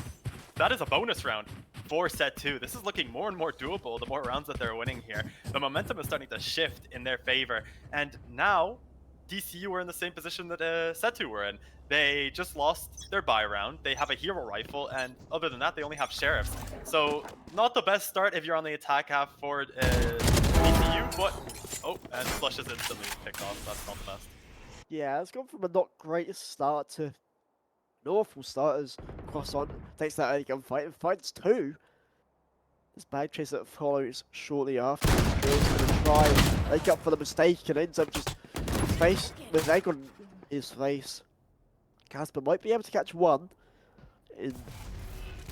that is a bonus round for set 2. This is looking more and more doable the more rounds that they're winning here. The momentum is starting to shift in their favor, and now DCU are in the same position that SETU were in. They just lost their buy round. They have a hero rifle, and other than that, they only have sheriffs. So not the best start if you're on the attack half for DCU, but oh, and Slush is instantly picked off. That's not the best.
Yeah, it's gone from a not great start to an awful start as Croissant takes that early gunfight and finds 2. This bag chase that follows shortly after. Drill's going to try and make up for the mistake and ends up just face with egg on his face. Casper might be able to catch one. In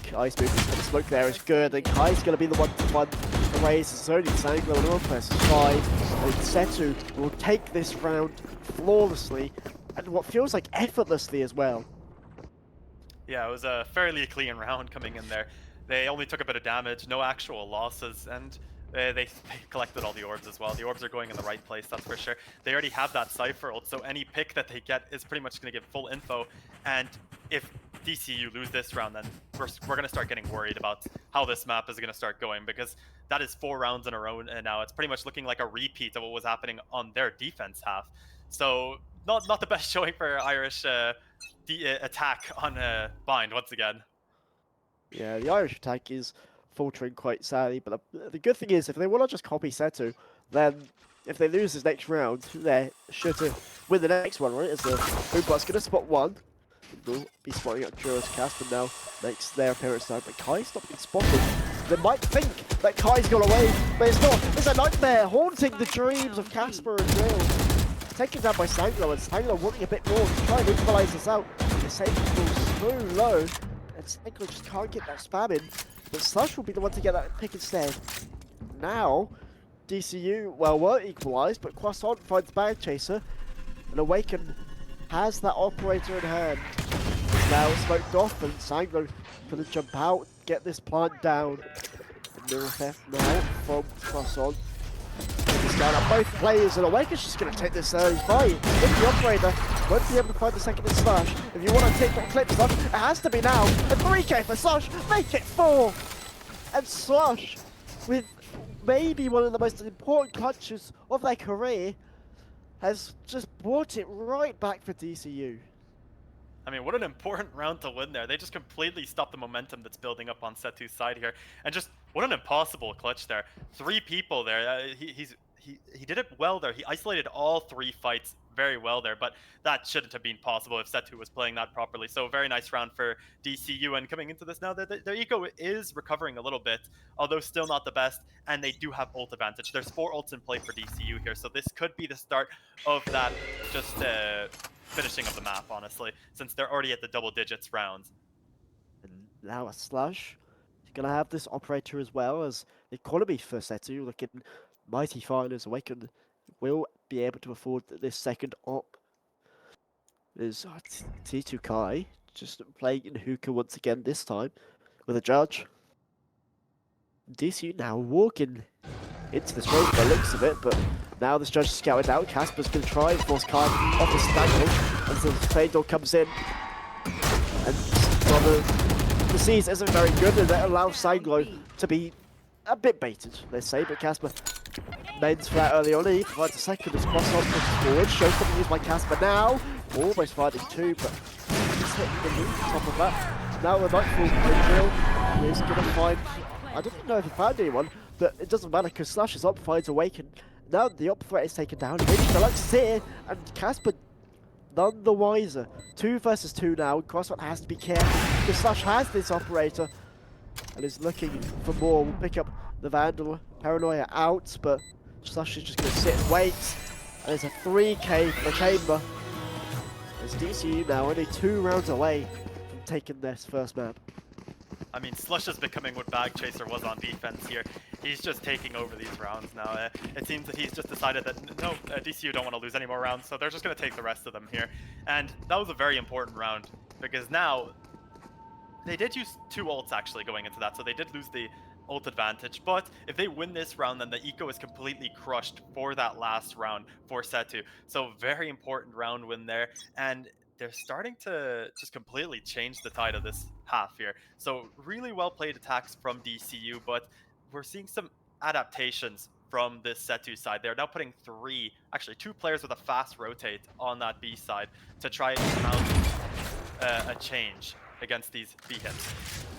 Kai's movement, the smoke there is good, and Kai's going to be the one to find the ways. It's only Sanglo and Northwest 5, and Setu will take this round flawlessly, and what feels like effortlessly as well.
Yeah, it was a fairly clean round coming in there. They only took a bit of damage, no actual losses, and they collected all the orbs as well. The orbs are going in the right place, that's for sure. They already have that Cypher ult, so any pick that they get is pretty much going to give full info. And if DCU lose this round, then we're going to start getting worried about how this map is going to start going, because that is 4 rounds in a row, and now it's pretty much looking like a repeat of what was happening on their defense half. So not the best showing for Irish attack on Bind once again.
Yeah, the Irish attack is faltering quite sadly, but the good thing is if they want to just copy Setu, then if they lose this next round, they're sure to win the next one, right? As the Boombot's going to spot one. Will be spotting up Juro's Casper now, makes their appearance now, but Kai's not been spotted. They might think that Kai's gone away, but it's not. It's a nightmare haunting the dreams of Casper and Drill. Taken down by Sanglo, and Sanglo wanting a bit more to try and equalise this out. The safety falls so low, and Sanglo just can't get that spam in. But Slush will be the one to get that pick instead. Now, DCU, well, were equalised, but Croissant finds Bag Chaser, and Awaken has that operator in hand. It's now smoked off, and Sanglo going to jump out, get this plant down. Mirror theft now from Croissant. This down at both players, and Awaken's just going to take this early fight. If the operator won't be able to find the second in Slush, if you want to take that clip, Slush, it has to be now. A 3k for Slush, make it 4! And Slush, with maybe one of the most important clutches of their career, has just brought it right back for DCU.
I mean, what an important round to win there. They just completely stopped the momentum that's building up on Setu's side here. And just, what an impossible clutch there. 3 people there. He did it well there. He isolated all 3 fights very well there, but that shouldn't have been possible if Setu was playing that properly. So very nice round for DCU, and coming into this now, their ego is recovering a little bit, although still not the best, and they do have ult advantage. There's 4 ults in play for DCU here, so this could be the start of that just finishing of the map, honestly, since they're already at the double digits rounds.
And now a Slush. He's going to have this operator as well, as the economy for Setu looking mighty fine, as Awaken will be able to afford this second op. There's T2 Kai just playing in hookah once again, this time with a judge. DCU now walking into this race by the looks of it, but now this judge is scouted out. Casper's going to try and force Kai off his standing until the fade door comes in. And the seize isn't very good, and that allows Sanglo to be a bit baited, let's say, but Casper mends for that early on. He provides a second as Croissant pushes forward. Shows something used by Casper now. Almost finding 2, but he's hitting the loop on top of that. Now the Nightfall drill is going to find, I don't even know if he found anyone, but it doesn't matter because Slush's op finds Awaken. Now the op threat is taken down. Maybe Deluxe is here, and Casper none the wiser. 2 versus 2 now. Croissant has to be careful because Slush has this operator and is looking for more. We'll pick up the Vandal Paranoia out, but Slush is just going to sit and wait. And there's a 3k for the chamber. As DCU now only 2 rounds away from taking this first map.
I mean, Slush is becoming what Bag Chaser was on defense here. He's just taking over these rounds now. It seems that he's just decided that, no, DCU don't want to lose any more rounds, so they're just going to take the rest of them here. And that was a very important round, because now they did use 2 ults actually going into that, so they did lose the ult advantage, but if they win this round, then the eco is completely crushed for that last round for SETU. So very important round win there, and they're starting to just completely change the tide of this half here. So really well played attacks from DCU, but we're seeing some adaptations from this SETU side. They're now putting actually two players with a fast rotate on that B side to try and mount a change against these B hits.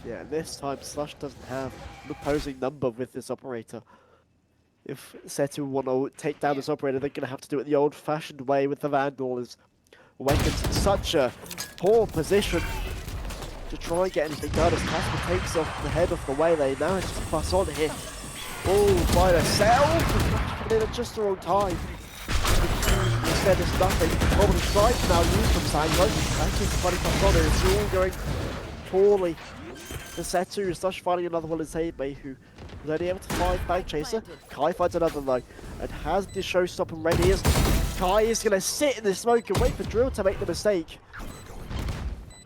Yeah, this time Slush doesn't have an opposing number with this operator. If SETU want to take down this operator, they're going to have to do it the old-fashioned way with the Vandal. As Awaken's in such a poor position to try and get anything done as Casper takes off the head of the way. They now just pass on here. Oh, by herself! Coming in at just the wrong time. Instead, there's nothing. Probably strike now used from Sanglo. Actually, somebody pass on here. It's all going poorly. The SETU is Slush finding another one in Sabey, who was only able to find Bagchaser. Kai finds another though, and has the showstopper ready as Kai is going to sit in the smoke and wait for Drill to make the mistake.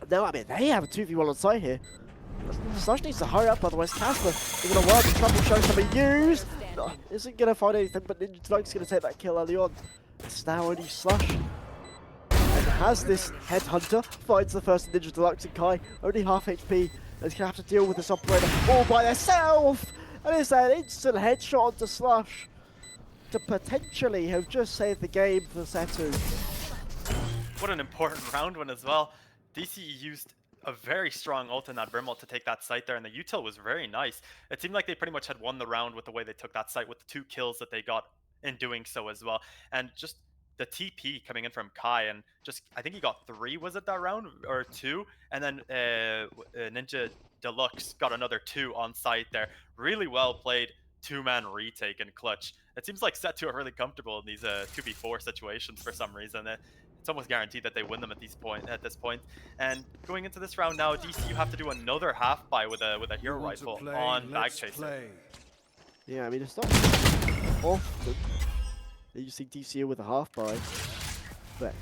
Now, I mean, they have a 2v1 on site here. Slush needs to hurry up, otherwise Casper is going to work. The trouble showstopper used. No, isn't going to find anything, but Ninja Deluxe is going to take that kill early on. It's now only Slush. And has this Headhunter, finds the first Ninja Deluxe, and Kai only half HP. Is going to have to deal with this operator all by themselves. And it's an instant headshot onto Slush to potentially have just saved the game for SETU.
What an important round one as well. DCE used a very strong ult in that Brimalt to take that site there, and the util was very nice. It seemed like they pretty much had won the round with the way they took that site, with the 2 kills that they got in doing so as well. And just the TP coming in from Kai, and just, I think he got 3, was it that round? Or 2? And then Ninja Deluxe got another 2 on site there. Really well played 2-man retake and clutch. It seems like SETU are really comfortable in these 2v4 situations for some reason. It's almost guaranteed that they win them at this point. And going into this round now, DCU have to do another half buy with a hero rifle on Bagchaser.
Yeah, I mean, it's not often that you see DCU with a half buy, but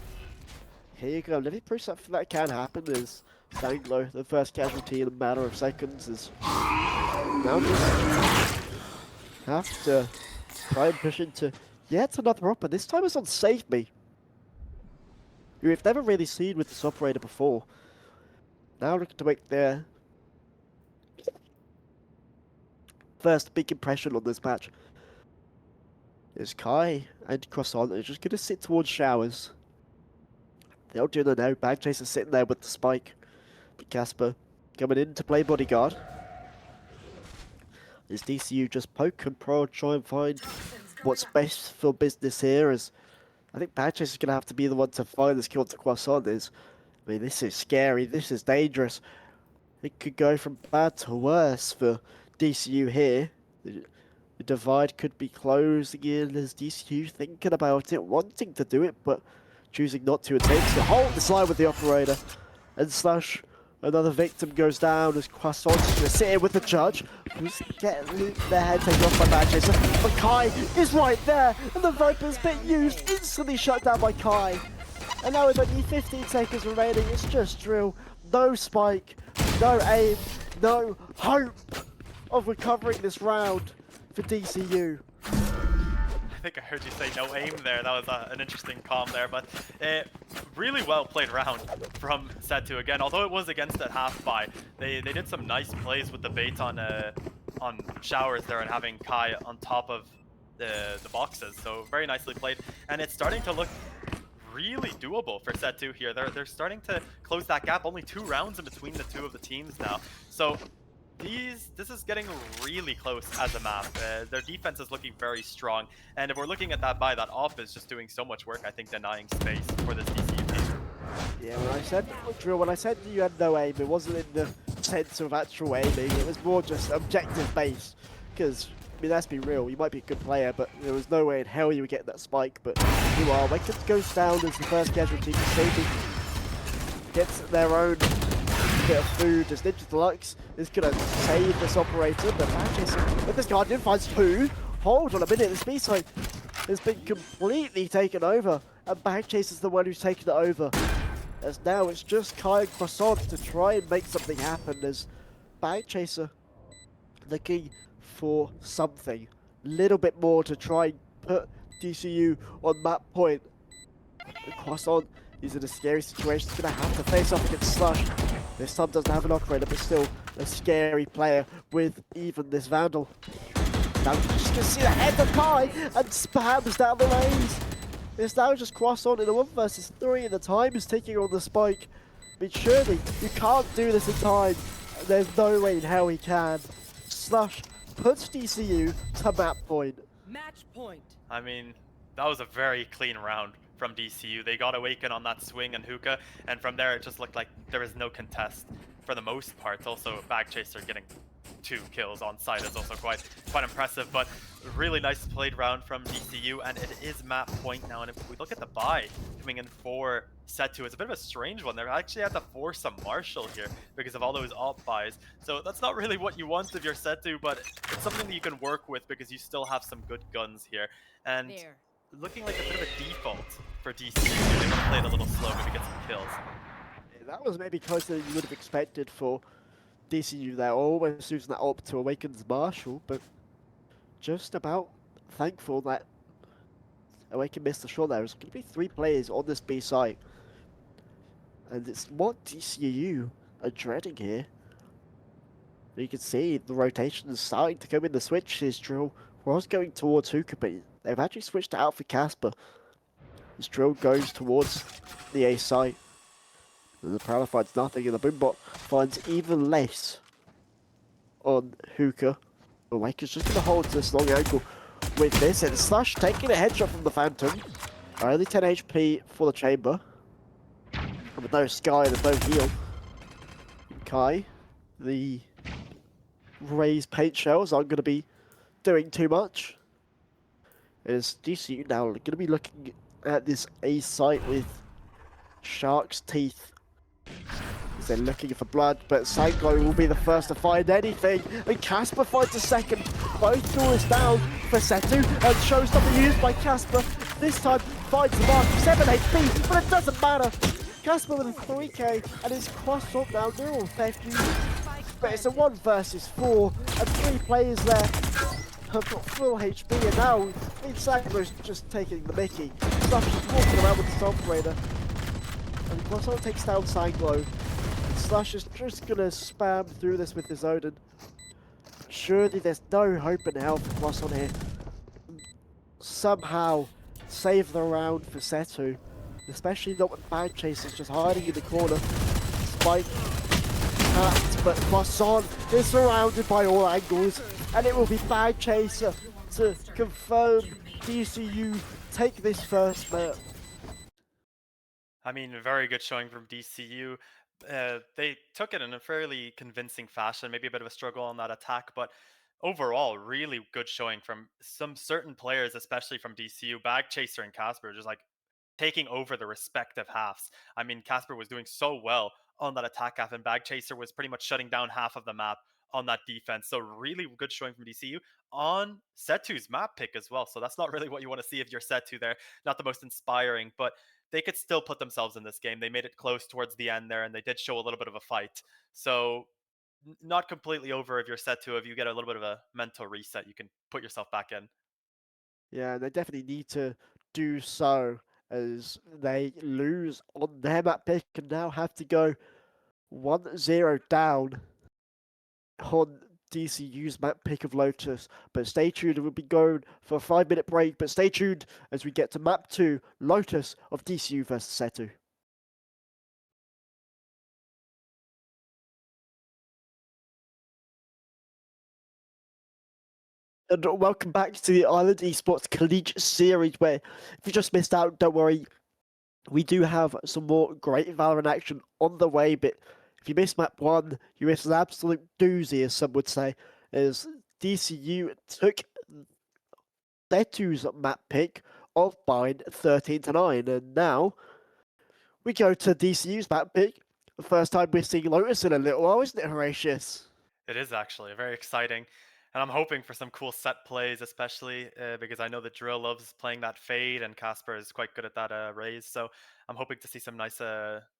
here you go. Living proof that can happen is Sanglo, the first casualty in a matter of seconds, is now just have to try and push into yet another op, and this time it's on Save Me, who we've never really seen with this operator before. Now looking to make their first big impression on this match. Is Kai and Croissant are just going to sit towards showers. They'll do the no. Bagchaser sitting there with the spike. But Casper coming in to play bodyguard. Is DCU just poke and prod, try and find what's best for business here? As I think Bagchaser is going to have to be the one to find this kill to Croissant. I mean, this is scary. This is dangerous. It could go from bad to worse for DCU here. The divide could be closing in as DCU thinking about it, wanting to do it, but choosing not to, and takes the hold the slide with the operator. And Slush, another victim goes down as Croissant's going to sit in with the judge, who's getting their head taken off by Bagchaser. But Kai is right there, and the Viper's bit used, instantly shut down by Kai. And now with only 15 seconds remaining, it's just Drill. No spike, no aim, no hope of recovering this round for DCU.
I think I heard you say no aim there. That was an interesting comm there, but really well played round from SETU again. Although it was against that half buy, they did some nice plays with the bait on showers there and having Kai on top of the boxes. So very nicely played, and it's starting to look really doable for SETU here. They're starting to close that gap. Only 2 rounds in between the 2 of the teams now. So this is getting really close as a map. Their defense is looking very strong, and if we're looking at that buy, that off is just doing so much work, I think, denying space for this DCU team.
Yeah, when I said you had no aim, it wasn't in the sense of actual aiming, it was more just objective based, because, I mean, let's be real, you might be a good player, but there was no way in hell you would get that spike, but you are. Wicked goes down as the first casualty, Sadie gets their own bit of food as Ninja Deluxe is going to save this operator, but Bagchaser with this Guardian finds 2. Hold on a minute, this B side has been completely taken over, and Bagchaser's the one who's taken it over. As now it's just Kai and Croissant to try and make something happen, as Bagchaser looking for something. Little bit more to try and put DCU on map point. And Croissant is in a scary situation. He's going to have to face off against Slush. This time doesn't have an operator, but still a scary player with even this Vandal. Now you just can see the head of Kai and spams down the lanes. It's now just Croissant in a 1 versus 3 and the time is ticking on the spike. I mean, surely you can't do this in time. There's no way in hell he can. Slush puts DCU to map point.
Match point.
I mean, that was a very clean round from DCU. They got Awaken on that swing and hookah, and from there it just looked like there was no contest for the most part. Also, Bag Chaser getting 2 kills on site is also quite impressive, but really nice played round from DCU, and it is map point now. And if we look at the buy coming in for SETU, it's a bit of a strange one. They actually had to force a Marshall here because of all those alt buys. So that's not really what you want if you're SETU, but it's something that you can work with because you still have some good guns here. And looking like a bit of a default for DCU. They're going to play it a little slow, maybe get some kills.
That was maybe closer than you would have expected for DCU there, almost using that up to Awaken's Marshall, but just about thankful that Awaken missed the shot there. There's going to be 3 players on this B site, and it's what DCU are dreading here. You can see the rotation is starting to come in. The switch. His drill was going towards Hookah, but they've actually switched it out for Casper. His drill goes towards the A site. And the Prowler finds nothing, and the Boombot finds even less on Hookah. Awaken's just going to hold this long angle with this, and Slush taking a headshot from the Phantom. Only 10 HP for the Chamber. And with no Sky, there's no heal. Kai, the raised paint shells aren't going to be doing too much. As DCU now going to be looking at this A site with Shark's Teeth. They're looking for blood, but Sanglo will be the first to find anything, and Casper finds a second. Both doors down for Setu, and shows up used by Casper. This time finds the mark, 7 HP, but it doesn't matter. Casper with a 3k, and his Croissant now neural theft. But it's a 1 versus 4, and 3 players there have got full HP, and now Sanglo's just taking the mickey. Stuff just walking around with this operator. And Croissant takes down Sanglo. Slush is just gonna spam through this with his Odin. Surely there's no hope in hell for Croissant here. Somehow save the round for Setu. Especially not with Bag Chasers just hiding in the corner. Spike tapped, but Croissant is surrounded by all angles. And it will be Bag Chaser to confirm DCU take this first map.
I mean, a very good showing from DCU. They took it in a fairly convincing fashion, maybe a bit of a struggle on that attack, but overall, really good showing from some certain players, especially from DCU. Bag Chaser and Casper just like taking over the respective halves. I mean, Casper was doing so well on that attack half, and Bag Chaser was pretty much shutting down half of the map on that defense. So really good showing from DCU on Setu's map pick as well. So that's not really what you want to see if you're Setu there. Not the most inspiring, but they could still put themselves in this game. They made it close towards the end there, and they did show a little bit of a fight. So not completely over if you're Setu. If you get a little bit of a mental reset, you can put yourself back in.
Yeah, they definitely need to do so, as they lose on their map pick and now have to go 1-0 down on DCU's map pick of Lotus. But stay tuned, we'll be going for a 5-minute break, but stay tuned as we get to map 2, Lotus of DCU versus Setu. And welcome back to the Ireland Esports Collegiate Series, where if you just missed out, don't worry, we do have some more great Valorant action on the way, but if you missed map 1, you missed an absolute doozy, as some would say, as DCU took Setu's map pick of Bind 13-9, and now we go to DCU's map pick. The first time we're seeing Lotus in a little while, isn't it, Horatius?
It is actually very exciting. And I'm hoping for some cool set plays, especially because I know that Drill loves playing that fade, and Casper is quite good at that raise. So I'm hoping to see some nice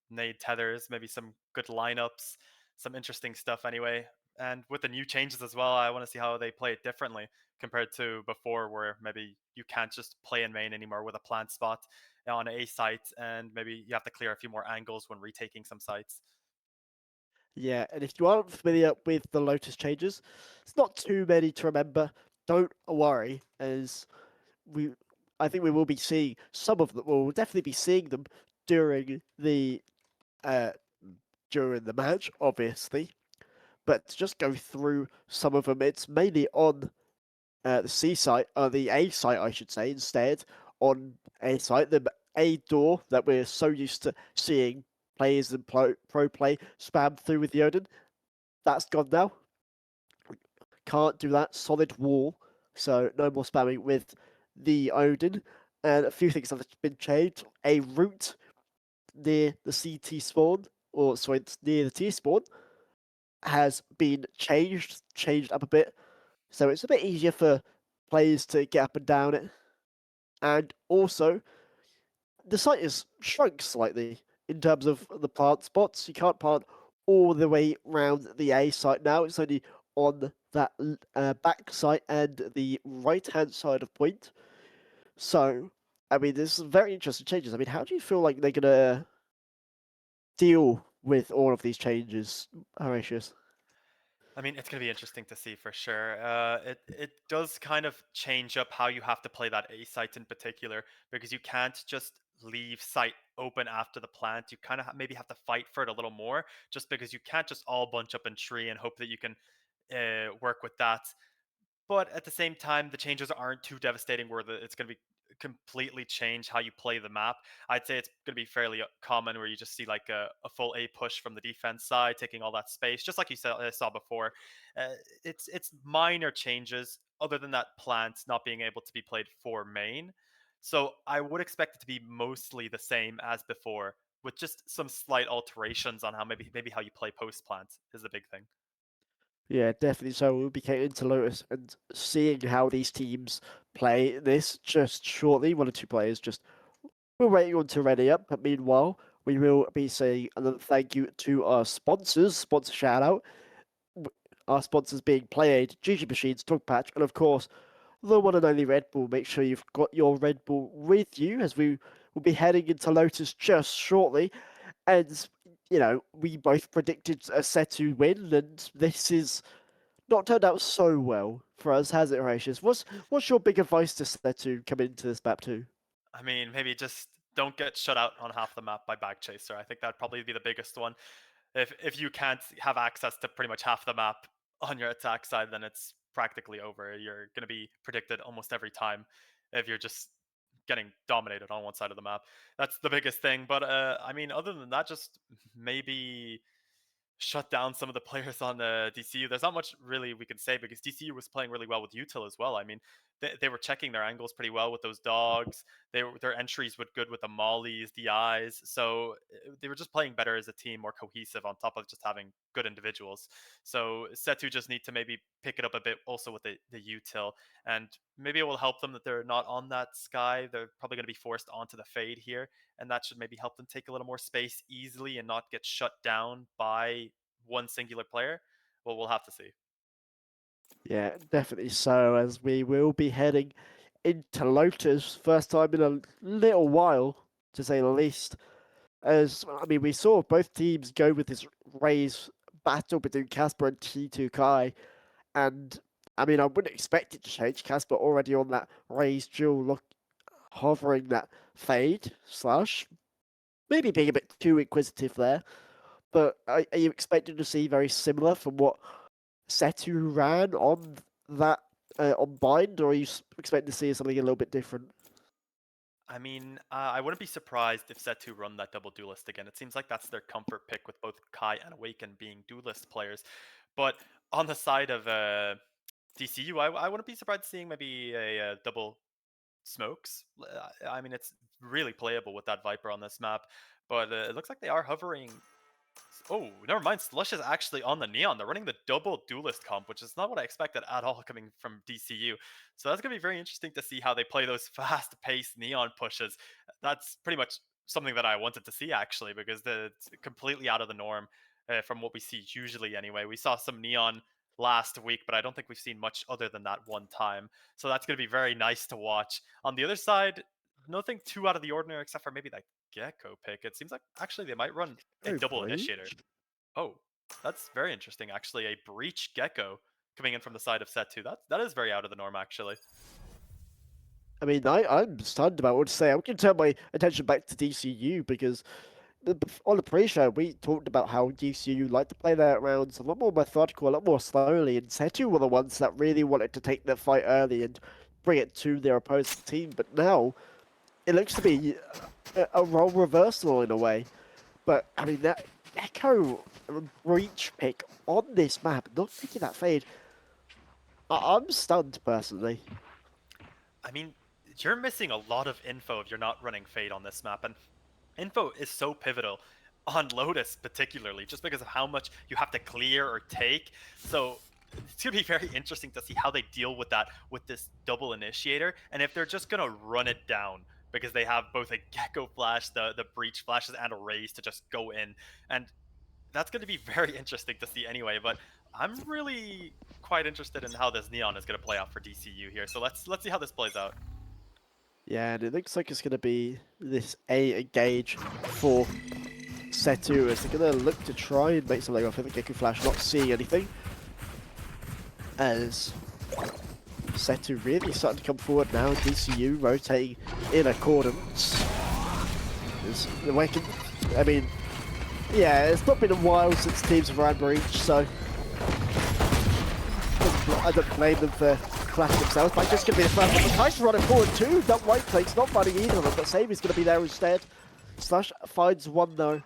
nade tethers, maybe some good lineups, some interesting stuff anyway. And with the new changes as well, I want to see how they play it differently compared to before, where maybe you can't just play in main anymore with a plant spot on a site, and maybe you have to clear a few more angles when retaking some sites.
Yeah, and if you aren't familiar with the Lotus changes, it's not too many to remember. Don't worry, as we, I think we will be seeing some of them. We'll definitely be seeing them during the uh, during the match, obviously. But to just go through some of them, it's mainly on the C site, or the A site, I should say, instead. On A site, the A door that we're so used to seeing players and pro play spam through with the Odin, that's gone now. Can't do that. Solid wall, so no more spamming with the Odin. And a few things have been changed. A route near the CT spawn, or sorry, near the T spawn, has been changed up a bit. So it's a bit easier for players to get up and down it. And also, the site is shrunk slightly in terms of the plant spots. You can't plant all the way around the A site now. It's only on that back site and the right hand side of point. So, I mean, there's some very interesting changes. I mean, how do you feel like they're going to deal with all of these changes, Horatius?
I mean, it's going to be interesting to see for sure. It does kind of change up how you have to play that A site in particular, because you can't just leave site open after the plant. You kind of maybe have to fight for it a little more, just because you can't just all bunch up in tree and hope that you can work with that. But at the same time, the changes aren't too devastating where it's going to be completely change how you play the map. I'd say it's going to be fairly common where you just see like a full A push from the defense side, taking all that space, just like you saw before. It's minor changes other than that plant not being able to be played for main. So I would expect it to be mostly the same as before, with just some slight alterations on how maybe how you play post plant is the big thing.
Yeah, definitely. So we'll be getting into Lotus and seeing how these teams play this just shortly. One or two players just we're waiting on to ready up. But meanwhile, we will be saying another thank you to our sponsors. Sponsor shout out. Our sponsors being PlayAid, GG Machines, Patch, and of course the one and only Red Bull. Make sure you've got your Red Bull with you as we will be heading into Lotus just shortly. And we both predicted a SETU win, and this is not turned out so well for us, has it, Horatius? What's your big advice to SETU coming into this map too?
I mean, maybe just don't get shut out on half the map by Bag Chaser. I think that'd probably be the biggest one. If you can't have access to pretty much half the map on your attack side, then it's practically over. You're going to be predicted almost every time if you're just getting dominated on one side of the map. That's the biggest thing. But I mean, other than that, just maybe shut down some of the players on the DCU. There's not much really we can say because DCU was playing really well with Util as well. I mean, they were checking their angles pretty well with those dogs. Their entries were good with the mollies, the eyes. So they were just playing better as a team, more cohesive on top of just having good individuals. So Setu just need to maybe pick it up a bit also with the Util, and maybe it will help them that they're not on that sky. They're probably going to be forced onto the fade here, and that should maybe help them take a little more space easily and not get shut down by one singular player. Well, we'll have to see.
Yeah, definitely so, as we will be heading into Lotus, first time in a little while, to say the least. As I mean, we saw both teams go with this Raze battle between Casper and T2 Kai, and I mean, I wouldn't expect it to change. Casper already on that Raze duel, hovering that fade slash, maybe being a bit too inquisitive there. But are you expecting to see very similar from what Setu ran on that on Bind, or are you expecting to see something a little bit different?
I mean, I wouldn't be surprised if Setu run that double duelist again. It seems like that's their comfort pick with both Kai and Awaken being duelist players. But on the side of DCU, I wouldn't be surprised seeing maybe a double smokes. I mean, it's really playable with that Viper on this map, but it looks like they are hovering. Oh, never mind. Slush is actually on the Neon. They're running the double duelist comp, which is not what I expected at all coming from DCU. So that's going to be very interesting to see how they play those fast-paced Neon pushes. That's pretty much something that I wanted to see, actually, because it's completely out of the norm. from what we see usually anyway. We saw some Neon last week, but I don't think we've seen much other than that one time. So that's going to be very nice to watch. On the other side, nothing too out of the ordinary except for maybe that Gecko pick. It seems like actually they might run a
Oh,
double
breach?
initiator. Oh, that's very interesting, actually. A breach Gecko coming in from the side of SETU. That is very out of the norm, actually.
I mean, I'm stunned about what to say. I'm going to turn my attention back to DCU because on the pre-show we talked about how DCU like to play their rounds a lot more methodical, a lot more slowly, and SETU were the ones that really wanted to take their fight early and bring it to their opposing team. But now it looks to be a role reversal in a way. But I mean, that Echo breach pick on this map, not taking that fade, I'm stunned personally.
I mean, you're missing a lot of info if you're not running Fade on this map, and info is so pivotal on Lotus particularly, just because of how much you have to clear or take. So it's going to be very interesting to see how they deal with that with this double initiator, and if they're just going to run it down because they have both a Gecko flash, the breach flashes, and a raise to just go in. And that's going to be very interesting to see anyway, but I'm really quite interested in how this Neon is going to play out for DCU here. So let's see how this plays out.
Yeah, and it looks like it's going to be this A engage for SETU as they're going to look to try and make something off of the Gecko Flash, not seeing anything. As SETU really starting to come forward now, DCU rotating in accordance. The Waken, I mean, yeah, it's not been a while since teams have ran breach, so I don't blame them for clashing themselves, but just going to be the first one. Tyson running forward too, that right click's not finding either of them, but Savvy's going to be there instead. Slush finds one though.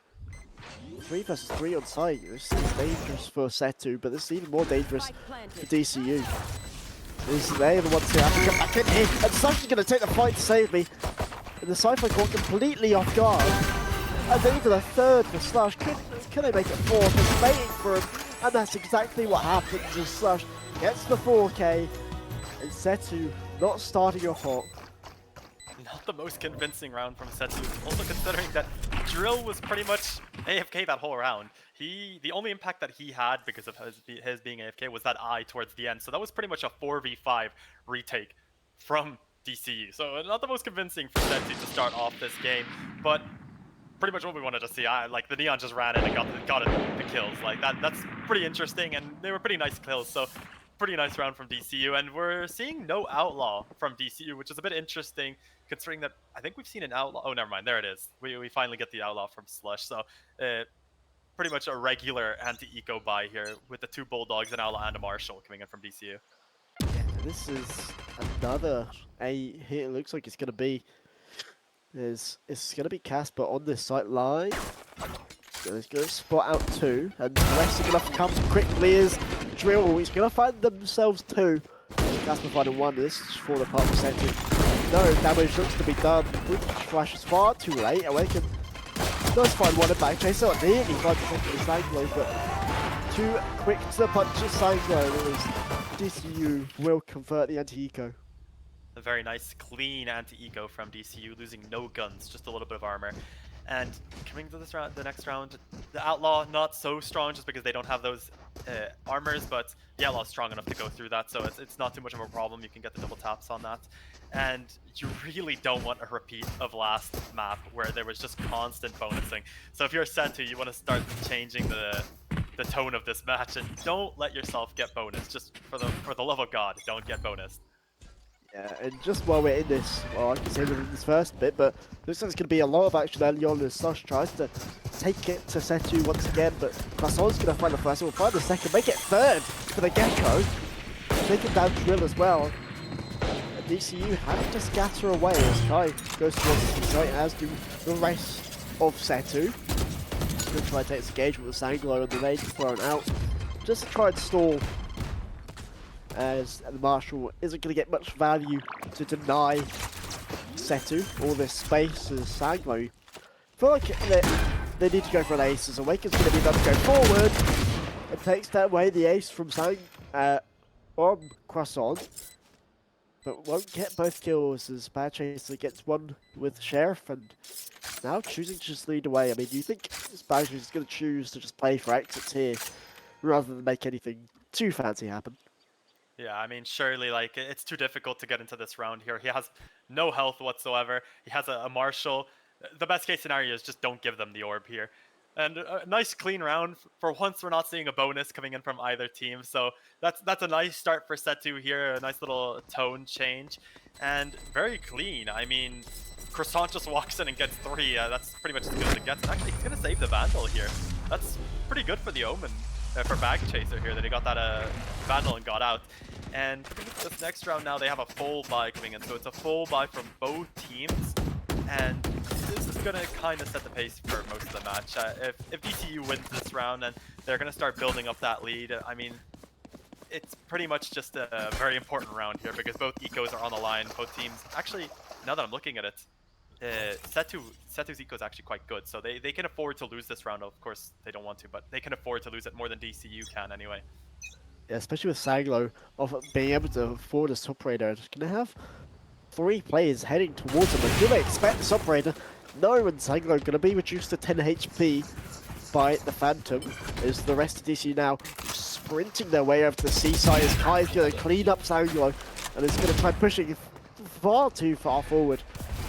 3 versus 3 on site. This is dangerous for SETU, but this is even more dangerous for DCU. They're the ones who have to come back in here, and Slush is going to take the fight to save me. And the Cypher caught completely off guard. And then even a third for Slush. Can they make it 4? They're waiting for him, and that's exactly what happens as Slush gets the 4K, and SETU not starting off hot.
Not the most convincing round from SETU, also considering that Drill was pretty much AFK that whole round. The only impact that he had because of his being AFK was that eye towards the end, so that was pretty much a 4v5 retake from DCU. So not the most convincing for SETU to start off this game, but pretty much what we wanted to see. Like the Neon just ran in and got the kills. Like that's pretty interesting, and they were pretty nice kills. So pretty nice round from DCU, and we're seeing no Outlaw from DCU, which is a bit interesting considering that I think we've seen an Outlaw. Oh, never mind. There it is. We finally get the Outlaw from Slush. So pretty much a regular anti-eco buy here with the 2 Bulldogs, an Outlaw and a Marshall coming in from DCU.
This is another A here. It looks like it's going to be. It's going to be Casper on this site live. So he's going to spot out 2, and the rest are going to come quickly as Drill. He's going to find themselves 2. Casper finding 1. This is for the part percentage. No damage looks to be done. Flash is far too late. Awaken does find 1 in back chase. So nearly 5% of the Sanglo, but too quick to the punch of Sanglo as DCU will convert the anti-eco.
A very nice, clean anti-eco from DCU, losing no guns, just a little bit of armor. And coming to this round, the next round, the Outlaw not so strong just because they don't have those armors, but the Outlaw is strong enough to go through that, so it's not too much of a problem. You can get the double taps on that. And you really don't want a repeat of last map where there was just constant bonusing. So if you're SETU, you want to start changing the tone of this match, and don't let yourself get bonus. Just for the love of God, don't get bonus.
Yeah, and just while we're in this, well, I can say within this first bit, but looks like there's going to be a lot of action early on as Slush tries to take it to SETU once again, but Masson's going to find the first, will find the second, make it third for the Gecko, taking down Drill as well. And DCU having to scatter away as Kai goes towards the site, as do the rest of SETU. Going to try to take this engagement with Sanglo, and the range is thrown out, just to try and stall. As the Marshall isn't going to get much value to deny SETU all this space as Sanglo. I feel like they need to go for an ace as Awaken's going to be able to go forward and takes that away the ace from Croissant. but won't get both kills as Bad Chaser gets one with Sheriff and now choosing to just lead away. I mean, do you think Bad Chaser is going to choose to just play for exits here rather than make anything too fancy happen?
Yeah, I mean, surely, like, it's too difficult to get into this round here. He has no health whatsoever. He has a Marshall. The best case scenario is just don't give them the orb here. And a nice clean round. For once, we're not seeing a bonus coming in from either team. So that's a nice start for SETU here. A nice little tone change. And very clean. I mean, Croissant just walks in and gets 3. That's pretty much as good as it gets. And actually, he's going to save the Vandal here. That's pretty good for the Omen. For Bag Chaser here, that he got that Vandal and got out. And this next round now, they have a full buy coming in. So it's a full buy from both teams. And this is going to kind of set the pace for most of the match. If DCU wins this round, then they're going to start building up that lead. I mean, it's pretty much just a very important round here because both ecos are on the line. Both teams, actually, now that I'm looking at it, SETU's eco is actually quite good, so they can afford to lose this round. Of course, they don't want to, but they can afford to lose it more than DCU can anyway.
Yeah, especially with Sanglo of being able to afford a operator. It's going to have 3 players heading towards him. And do they expect this operator? No, and Sanglo going to be reduced to 10 HP by the Phantom. Is the rest of DCU now sprinting their way over to the seaside as Kai is going to clean up Sanglo and is going to try pushing far too far forward.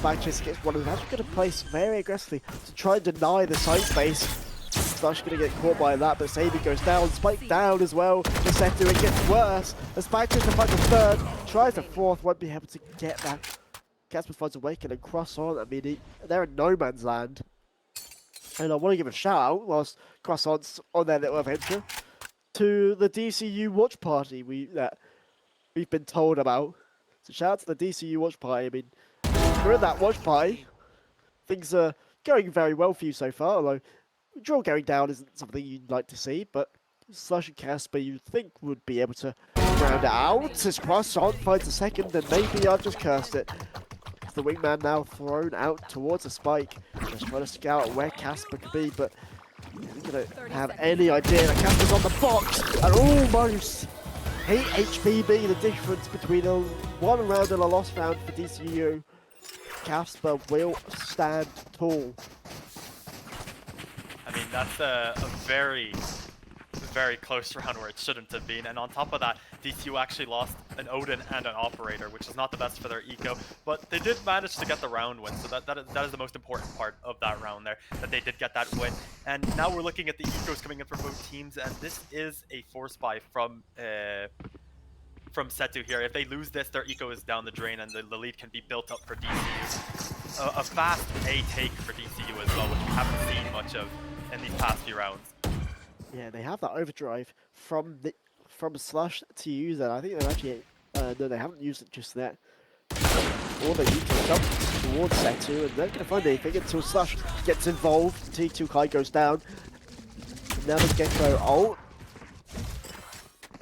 Backchase gets one of them. Actually going to place very aggressively to try and deny the side space. Slash going to get caught by that, but Sabi goes down, Spike down as well. The SETU, it gets worse as Backchase to find the 3rd, tries the 4th, won't be able to get that. Casper finds Awaken and Croissant. I mean, they're in no man's land. And I want to give a shout out whilst Croissant's on their little adventure to the DCU watch party that we've been told about. So shout out to the DCU watch party. I mean, we're in that watch party. Things are going very well for you so far, although draw going down isn't something you'd like to see, but Slush and Casper you'd think would be able to round it out as Croissant finds a 2nd, and maybe I've just cursed it. The wingman now thrown out towards a Spike, just trying to scout where Casper could be, but he's going to have any idea that Casper's on the box, and almost 8 HP being the difference between a 1 round and a lost round for DCU. Casper will stand tall.
I mean, that's a very, very close round where it shouldn't have been. And on top of that, DCU actually lost an Odin and an Operator, which is not the best for their eco. But they did manage to get the round win, so that is the most important part of that round there, that they did get that win. And now we're looking at the ecos coming in for both teams, and this is a force buy from SETU here. If they lose this, their eco is down the drain and the lead can be built up for DCU. A fast A take for DCU as well, which we haven't seen much of in these past few rounds.
Yeah, they have that overdrive from Slush to use it. I think they're actually no, they haven't used it just yet. Or they need to jump towards SETU, and they're going to find anything until Slush gets involved. T2 Kai goes down. Now the Gecko ult.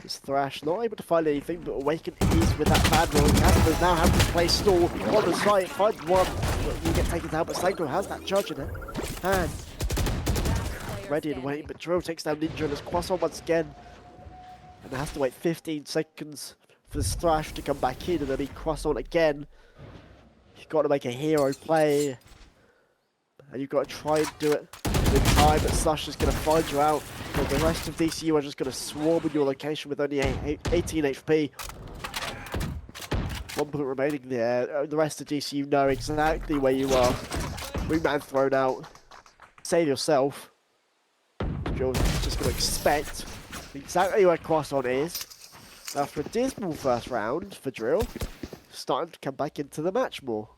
This Thrash not able to find anything, but Awaken is with that Vandal. Casper's now having to play stall on the site, finds one, but you get taken down, but Sanglo has that judge in it. And ready and waiting, but Drill takes down Ninja and has Croissant once again. And has to wait 15 seconds for this Thrash to come back in, and then he Croissant again. You've got to make a hero play. And you've got to try and do it in time, but Slush is going to find you out. But the rest of DCU are just going to swarm in your location with only 18 HP. 1 point remaining there. The rest of DCU know exactly where you are. Wingman thrown out. Save yourself. You're just going to expect exactly where Croissant is. After a dismal first round for Drill, starting to come back into the match more.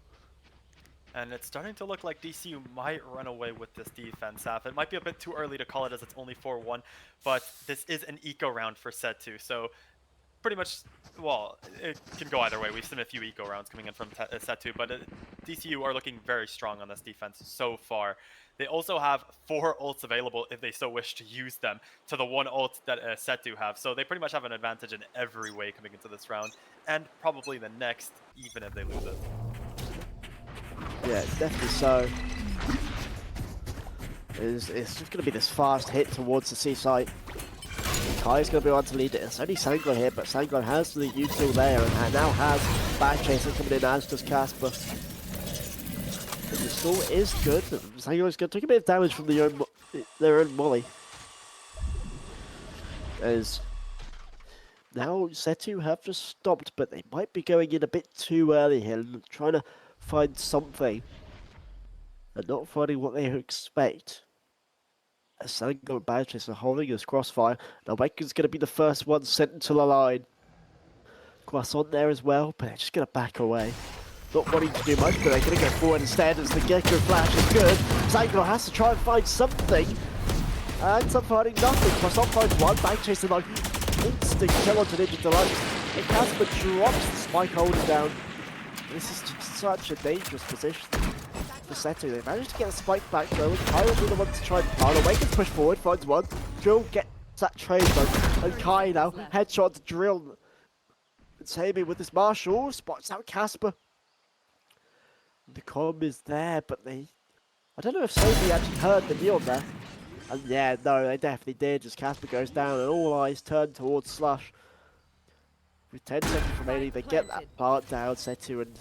And it's starting to look like DCU might run away with this defense half. It might be a bit too early to call it as it's only 4-1, but this is an eco round for SETU, so pretty much, well, it can go either way. We've seen a few eco rounds coming in from SETU, but DCU are looking very strong on this defense so far. They also have 4 ults available if they so wish to use them to the 1 ult that SETU have, so they pretty much have an advantage in every way coming into this round, and probably the next, even if they lose it.
Yeah, definitely so. It's just going to be this fast hit towards the seaside. Kai's going to be able to lead it. It's only Sanglo here, but Sanglo has the util there and now has back chaser coming in, as does Casper. The stall is good. Sango's going to take a bit of damage from their own molly. As now SETU have just stopped, but they might be going in a bit too early here, trying to find something and not finding what they expect. As Sango and Badges are holding his crossfire. Now Waken's going to be the first one sent into the line. Quas on there as well, but they're just going to back away. Not wanting to do much, but they're going to go forward instead as the Gecko flash is good. Sango has to try and find something. And some finding nothing. Croissant finds one, back chasing like instant kill onto Ninja Deluxe. And Casper drops the spike holding down. This is just such a dangerous position for SETU. They managed to get a spike back though, and Kai will be the one to try and pile away. Gets pushed forward, finds one. Drill gets that trade though. And Kai now, headshot to Drill. And Sammy with his Marshall, spots out Casper. The comm is there, but I don't know if Sammy actually heard the neon there. And yeah, no, they definitely did, as Casper goes down and all eyes turn towards Slush. With 10 seconds remaining, they get that part down, SETU and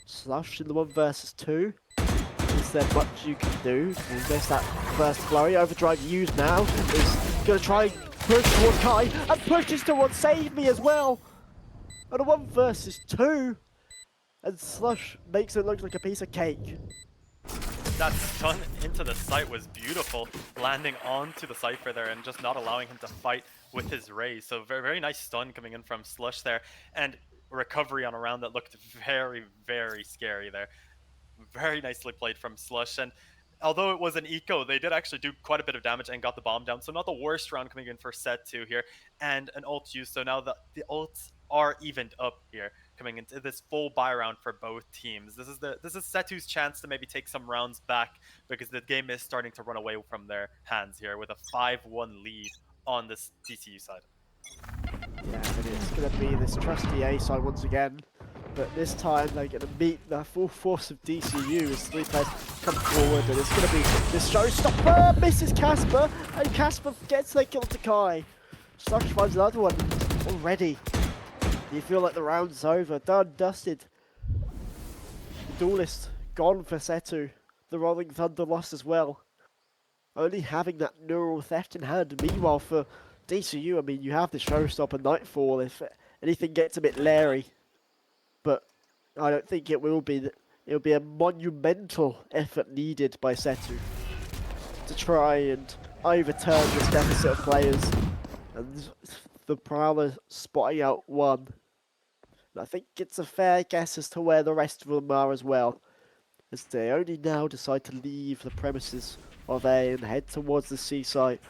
Slush in the 1 versus 2. Is there much you can do? There's that first flurry. Overdrive used now. Is going to try and push towards Kai, and pushes towards Save Me as well. And a 1 versus 2. And Slush makes it look like a piece of cake.
That stun into the site was beautiful, landing onto the Cypher there and just not allowing him to fight with his raise. So very, very nice stun coming in from Slush there, and recovery on a round that looked very, very scary there. Very nicely played from Slush, and although it was an eco, they did actually do quite a bit of damage and got the bomb down. So not the worst round coming in for SETU here, and an ult use. So now the ults are evened up here, coming into this full buy round for both teams. This is SETU's chance to maybe take some rounds back, because the game is starting to run away from their hands here with a 5-1 lead on this DCU side.
Yeah, and it's going to be this trusty A side once again. But this time they're going to meet the full force of DCU as 3 players come forward, and it's going to be this showstopper, misses Casper, and Casper gets their kill to Kai. Slush finds another one already. You feel like the round's over, done, dusted. The duelist gone for SETU. The Rolling Thunder lost as well. Only having that neural theft in hand. Meanwhile for DCU, I mean, you have the showstopper Nightfall if anything gets a bit leery. But I don't think it will be. It'll be a monumental effort needed by SETU to try and overturn this deficit of players. And the Prowler spotting out one. And I think it's a fair guess as to where the rest of them are as well, as they only now decide to leave the premises of A and head towards the C site,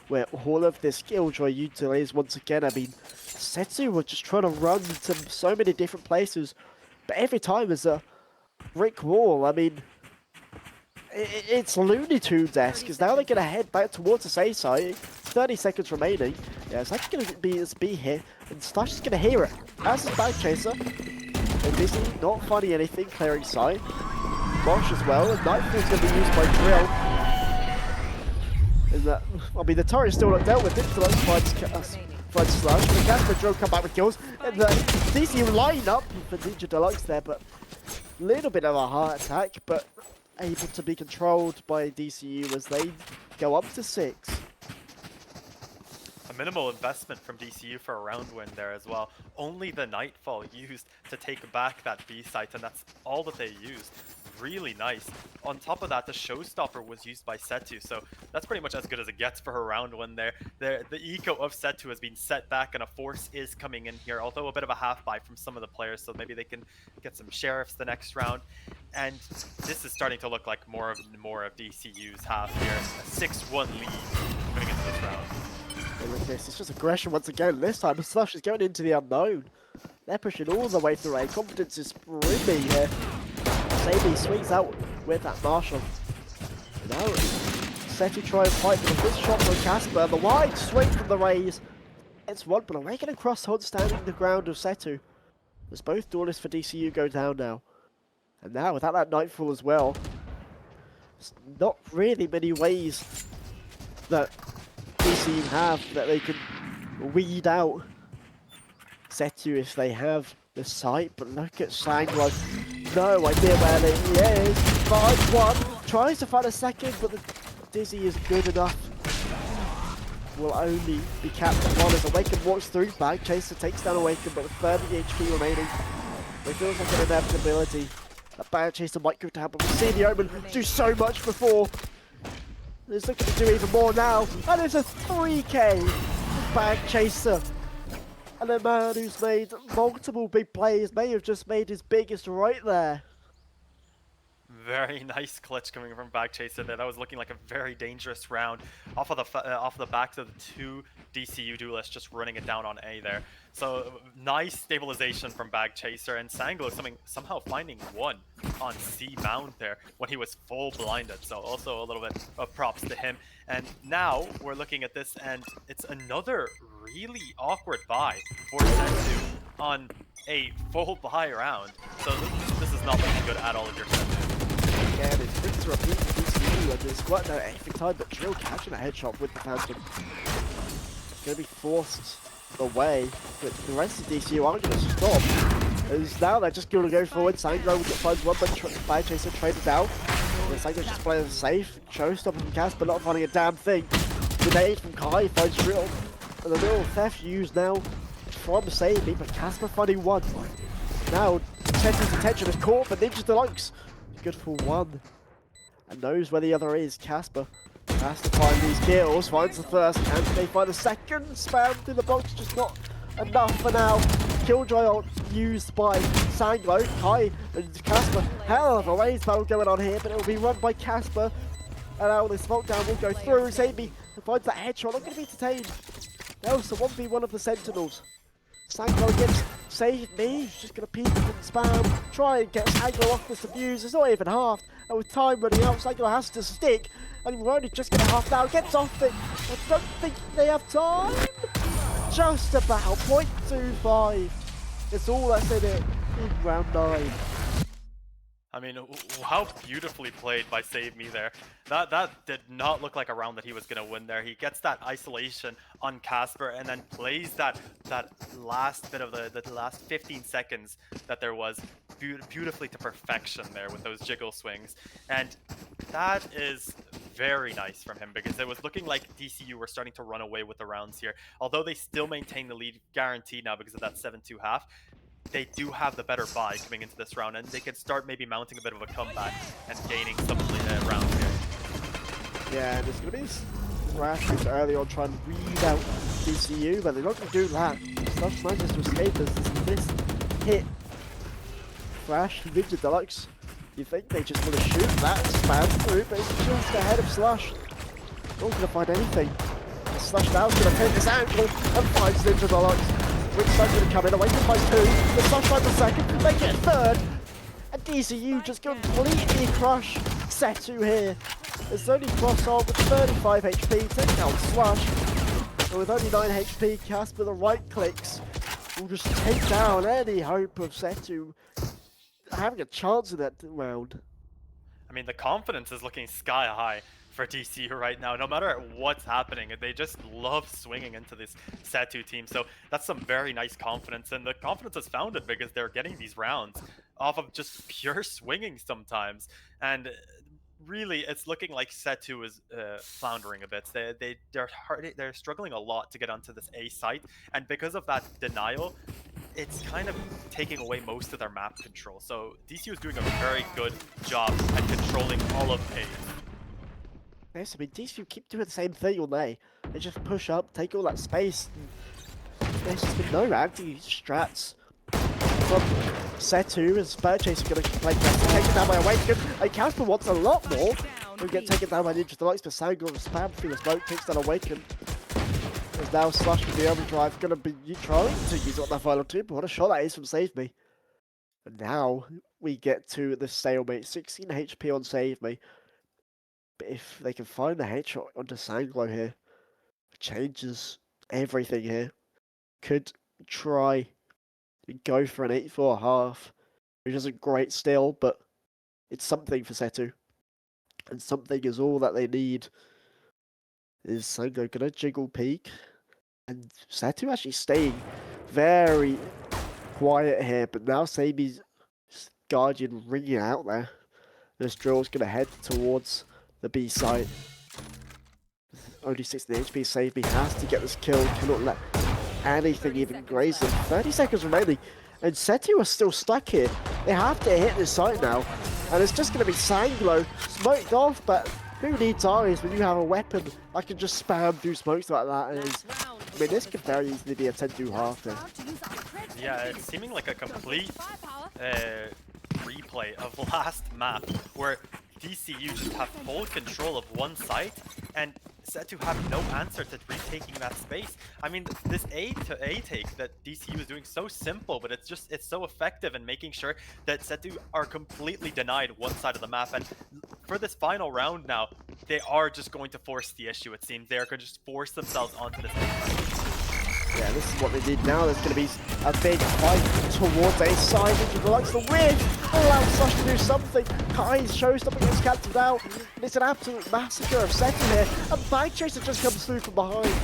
where all of this Killjoy utilities once again. I mean, SETU were just trying to run to so many different places, but every time there's a brick wall. I mean, it's Looney Tunes-esque, because now they're going to head back towards the A site. 30 seconds remaining. Yeah, it's actually going to be this B hit, and Slash is going to hear it. As is Bag Chaser. And Disney not finding anything, clearing sight. Mosh as well, and Nightfall's going to be used by Drill. And that, I mean, the turret's still not dealt with. Deluxe finds Slush, but Casper and Drill come back with kills. And the DCU line up for Ninja Deluxe there, but a little bit of a heart attack, but able to be controlled by DCU as they go up to 6.
A minimal investment from DCU for a round win there as well. Only the Nightfall used to take back that B site, and that's all that they used. Really nice. On top of that, the showstopper was used by SETU, so that's pretty much as good as it gets for a round win there. The eco of SETU has been set back, and a force is coming in here, although a bit of a half buy from some of the players, so maybe they can get some sheriffs the next round. And this is starting to look like more of DCU's half here. A 6-1 lead coming into this round.
And look at this, it's just aggression once again. This time, Slush is going into the unknown. They're pushing all the way through A. Confidence is brimming here. Sadie swings out with that Marshall. Now, SETU try and fight, but a good shot from Casper. The wide swing from the Rays. It's one, but away getting cross hunt standing the ground of SETU. As both duelists for DCU go down now. And now, without that Nightfall as well, there's not really many ways that DCU have that they can weed out SETU if they have the sight, but look at Sanglo. No idea where he is. Finds one, tries to find a second, but the Dizzy is good enough. Will only be capped at one as Awaken walks through. Bag Chaser takes down Awaken, but with 30 HP remaining, it feels like an inevitability. That Bag Chaser might go down, but we've seen the Omen do so much before. It's looking to do even more now, and it's a 3K Bag Chaser. And a man who's made multiple big plays may have just made his biggest right there.
Very nice clutch coming from Bag Chaser there. That was looking like a very dangerous round off of the backs of the two DCU duelists just running it down on A there. So nice stabilization from Bag Chaser, and Sanglo somehow finding one on C Mound there when he was full blinded. So also a little bit of props to him. And now we're looking at this, and it's another really awkward buy for SETU on a full buy round. So this is not looking good at all if you're SETU.
Again, it's good to repeat the DCU, and there's quite no anything time, but Drill catching a headshot with the Phantom. Going to be forced away, but the rest of DCU aren't going to stop. As now they're just going to go forward. Sanglo finds one, but Bag Chaser traded down. Sanglo's just playing it safe. Showstopper from Casper not finding a damn thing. Grenade from Kai finds Drill. And the little theft used now from Saving, but Casper finding one. Now, SETU's attention is caught for Ninja Deluxe. Good for one. And knows where the other is. Casper has to find these kills. Finds the first. Can they find the second? Spammed in the box. Just not enough for now. Killjoy ult used by Sanglo. Kai and Casper. Hell of a raise battle going on here, but it will be run by Casper. And now the smoke down will go through. Sabi finds that headshot. Not going to be detained. Nelson 1v1 of the Sentinels. Sanglo gets Save Me. He's just going to peek and spam. Try and get Sanglo off this abuse. It's not even half. And with time running out, Sanglo has to stick. And we're only just getting half now. Gets off it. I don't think they have time. Just about 0.25. It's all that's in it in round 9.
I mean, how beautifully played by Save Me there. That did not look like a round that he was going to win there. He gets that isolation on Casper and then plays that last bit of the last 15 seconds that there was beautifully to perfection there with those jiggle swings. And that is very nice from him, because it was looking like DCU were starting to run away with the rounds here. Although they still maintain the lead guaranteed now because of that 7-2 half, they do have the better buy coming into this round, and they can start maybe mounting a bit of a comeback and gaining some of the rounds here.
Yeah, there's going to be this rash early on trying to read out DCU, but they're not going to do that. Slush manages to escape as this hit. Flash, Ninja Deluxe. You think they just want to shoot that spam through, but it's just ahead of Slush. Not going to find anything. Slush now's going to take this angle and finds Ninja Deluxe. Windstone's going to come in, Awaken by 2, the Slush finds the second, they get third, and DCU just completely crush SETU here. There's only Cross on with 35 HP, take down Slush, but with only 9 HP, Casper the right clicks will just take down any hope of SETU having a chance in that round.
I mean, the confidence is looking sky high for DCU right now. No matter what's happening, they just love swinging into this SETU team. So that's some very nice confidence, and the confidence is founded because they're getting these rounds off of just pure swinging sometimes. And really, it's looking like SETU is floundering a bit. They're struggling a lot to get onto this A site, and because of that denial, it's kind of taking away most of their map control. So DCU is doing a very good job at controlling all of A.
Yes, I mean, DCU keep doing the same thing all day. They just push up, take all that space. There's just been no anti-strats from SETU, as Bag Chaser going to play taken down by Awaken. And Casper wants a lot more. He'll get taken down by Ninja Deluxe, but Sanglo the spam through the smoke, takes down Awaken. There's now Slush with the overdrive, going to be trying to use on that final 2, but what a shot that is from Save Me. And now we get to the stalemate, 16 HP on Save Me. But if they can find the headshot onto Sanglo here, it changes everything here. Could try and go for an 8-4 half, which isn't great still, but it's something for SETU. And something is all that they need. Is Sanglo gonna jiggle peek? And SETU actually staying very quiet here, but now Sabi's Guardian ringing out there. This drill's going to head towards the B site. Only 16 HP, Sabi has to get this kill, cannot let anything even graze him. 30 seconds remaining, and SETU are still stuck here. They have to hit this site now, and it's just going to be Sanglo smoked off, but who needs eyes when you have a weapon that can just spam through smokes like that? And I mean, this could very easily be a 10-2 half then.
Yeah, it's seeming like a complete replay of last map where DCU just have full control of one site and SETU have no answer to retaking that space. I mean, this A to A take that DCU is doing so simple, but it's so effective in making sure that SETU are completely denied one side of the map. And for this final round now, they are just going to force the issue, it seems. They are going to just force themselves onto this A.
Yeah, this is what they need now. There's going to be a big fight towards a side into the likes of the wind. Allow Slush to do something. Kai shows something gets cancelled out. And it's an absolute massacre of SETU here. And Bag Chaser just comes through from behind.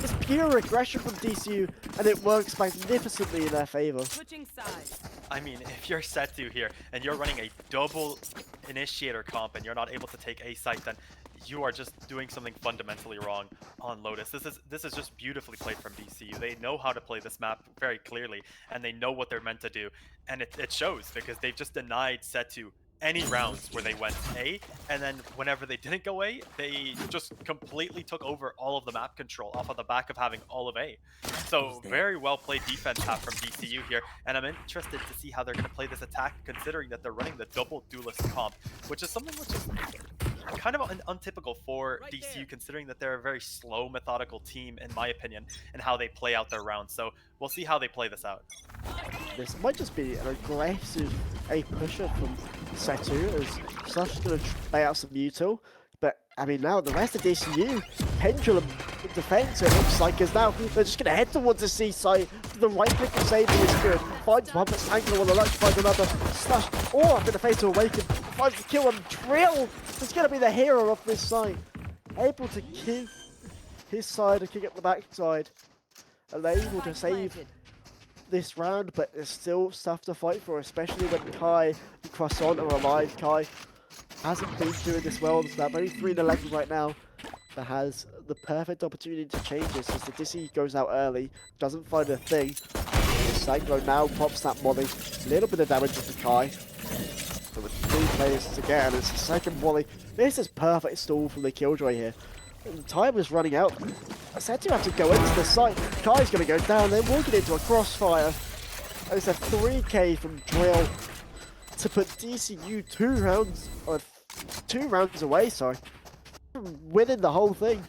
It's pure aggression from DCU, and it works magnificently in their favor.
Switching sides.
I mean, if you're SETU here and you're running a double initiator comp and you're not able to take A site, then you are just doing something fundamentally wrong on Lotus. This is just beautifully played from DCU. They know how to play this map very clearly, and they know what they're meant to do. And it shows because they've just denied SETU any rounds where they went A, and then whenever they didn't go A, they just completely took over all of the map control off of the back of having all of A. So very well played defense half from DCU here, and I'm interested to see how they're going to play this attack considering that they're running the double duelist comp, which is something which is kind of untypical for DCU considering that they're a very slow, methodical team, in my opinion, and how they play out their rounds. So we'll see how they play this out.
This might just be an aggressive A pusher from SETU as Slush is going to play out some util. But I mean, now the rest of DCU, Pendulum defense, it looks like is now they're just going to head towards the C site. The right click of saving is good. Finds one, but Sangler will electrify another. Slush all up in the face to Awaken. Finds the kill and Drill is going to be the hero of this site. Able to kill his side and kick up the backside. And they're able to save this round, but there's still stuff to fight for, especially when Kai and Croissant are alive. Kai hasn't been doing this well on this map, only 3-11 right now, but has the perfect opportunity to change this as the Dizzy goes out early, doesn't find a thing. Sanglo now pops that molly, a little bit of damage to Kai. But with 3 players to get, and it's the second volley. This is perfect stall from the Killjoy here. And the time is running out. SETU have to go into the site. Kai's going to go down. They're walking into a crossfire. And it's a 3k from Drill to put DCU 2 rounds away, sorry. From winning the whole thing.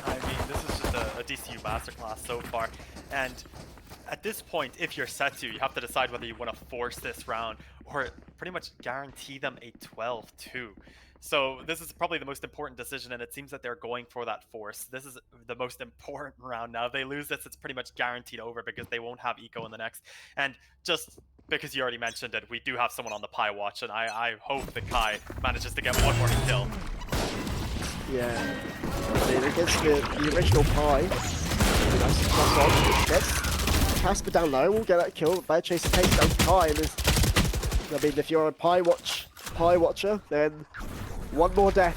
I mean, this is just a DCU masterclass so far. And at this point, if you're SETU, you have to decide whether you want to force this round or pretty much guarantee them a 12-2. So this is probably the most important decision, and it seems that they're going for that force. This is the most important round now. If they lose this, it's pretty much guaranteed over because they won't have Eco in the next. And just because you already mentioned it, we do have someone on the Pi watch, and I hope that Kai manages to get one more kill.
Yeah, I mean, against the original Pi, nice to cross on, gets Casper down low, we'll get that kill, Bad Chaser takes down Kai, and I mean, if you're a Pi watcher, then one more death.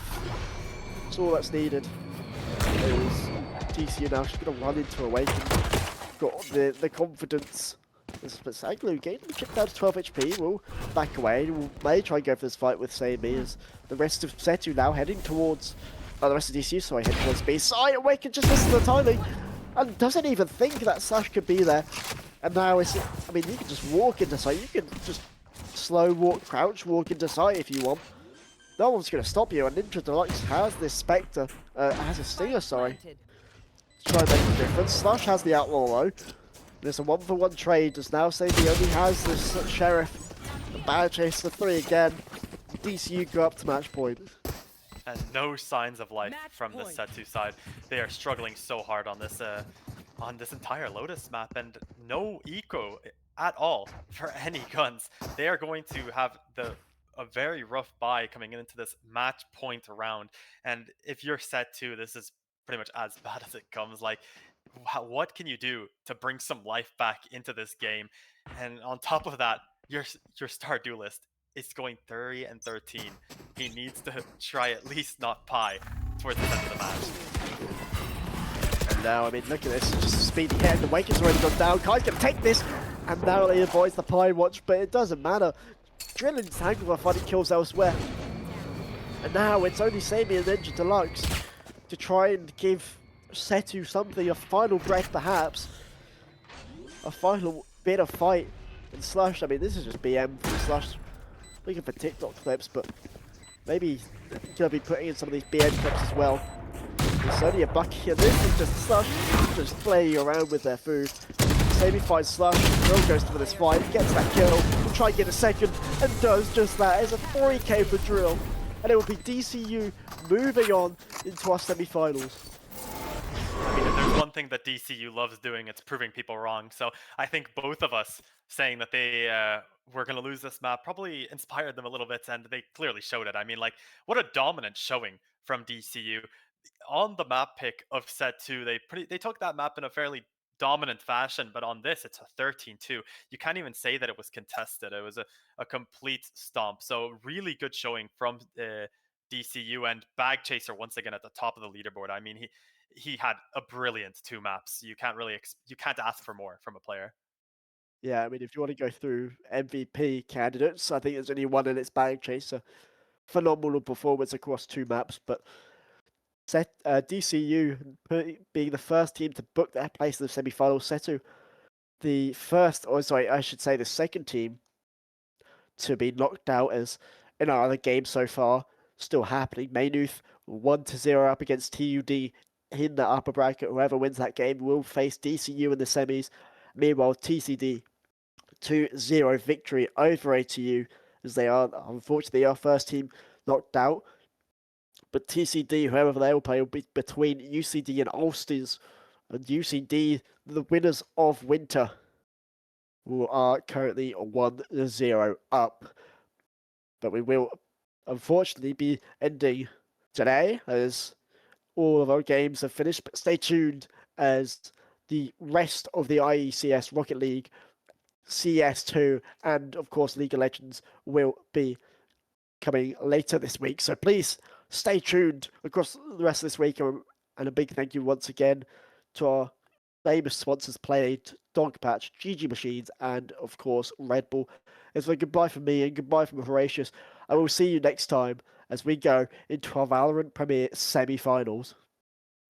That's all that's needed. Is DCU now just going to run into Awaken. Got the confidence. But Sanglo getting the chip down to 12 HP. Will back away. May try and go for this fight with Sammy as the rest of SETU now heading towards. The rest of DCU, sorry, heading towards B side. Awaken just misses the timing and doesn't even think that Slash could be there. And now it's. I mean, you can just walk into sight. You can just slow walk, crouch walk into sight if you want. No one's going to stop you, and Ninja Deluxe has this Spectre, has a Stinger, sorry. To try and make a difference. Slush has the Outlaw low. There's a 1-for-1 trade, as now Sadie only has this Sheriff. Bad Chase the 3 again. DCU go up to match point.
And no signs of life from the SETU side. They are struggling so hard on this entire Lotus map, and no eco at all for any guns. They are going to have a very rough buy coming into this match point round. And if you're SETU, this is pretty much as bad as it comes. Like, what can you do to bring some life back into this game? And on top of that, your star duelist is going 30 and 13. He needs to try at least not pie towards the end of the match.
And now, I mean, look at this, just speedy ahead. The wake has already gone down. Kai's going to take this, and now he avoids the pie watch, but it doesn't matter. Drilling's tangled for finding kills elsewhere. And now it's only Sammy and Ninja Deluxe to try and give SETU something, a final breath perhaps. A final bit of fight. And Slush, I mean, this is just BM from Slush. Looking for TikTok clips, but maybe gonna be putting in some of these BM clips as well. It's only a bucket, and this is just Slush just playing around with their food. Sammy finds Slush, Drill goes for this fight, gets that kill, will try and get a second, and does just that. It's a 3k for Drill, and it will be DCU moving on into our semi-finals.
I mean, if there's one thing that DCU loves doing, it's proving people wrong. So I think both of us saying that they were going to lose this map probably inspired them a little bit, and they clearly showed it. I mean, like, what a dominant showing from DCU. On the map pick of SETU, they took that map in a fairly dominant fashion, but on this, it's a 13-2. You can't even say that it was contested. It was a complete stomp. So really good showing from DCU, and Bag Chaser once again at the top of the leaderboard. I mean, he had a brilliant 2 maps. You can't really you can't ask for more from a player.
Yeah, I mean, if you want to go through MVP candidates, I think there's only one, and it's Bag Chaser. Phenomenal performance across 2 maps, but DCU being the first team to book their place in the semi-final, SETU the first, or sorry, I should say the second team to be knocked out as in our other games so far, still happening. Maynuth 1-0 up against TUD in the upper bracket. Whoever wins that game will face DCU in the semis. Meanwhile, TCD 2-0 victory over ATU, as they are unfortunately our first team knocked out. But TCD, whoever they will play, will be between UCD and Ulsters. And UCD, the winners of Winter, who are currently 1-0 up. But we will unfortunately be ending today as all of our games have finished. But stay tuned as the rest of the IECS Rocket League, CS2, and of course League of Legends will be coming later this week. So please stay tuned across the rest of this week. And a big thank you once again to our famous sponsors, Play8, Dogpatch, GG Machines, and of course Red Bull. It's a goodbye from me and goodbye from Horatius. I will see you next time as we go into our Valorant Premier semi-finals.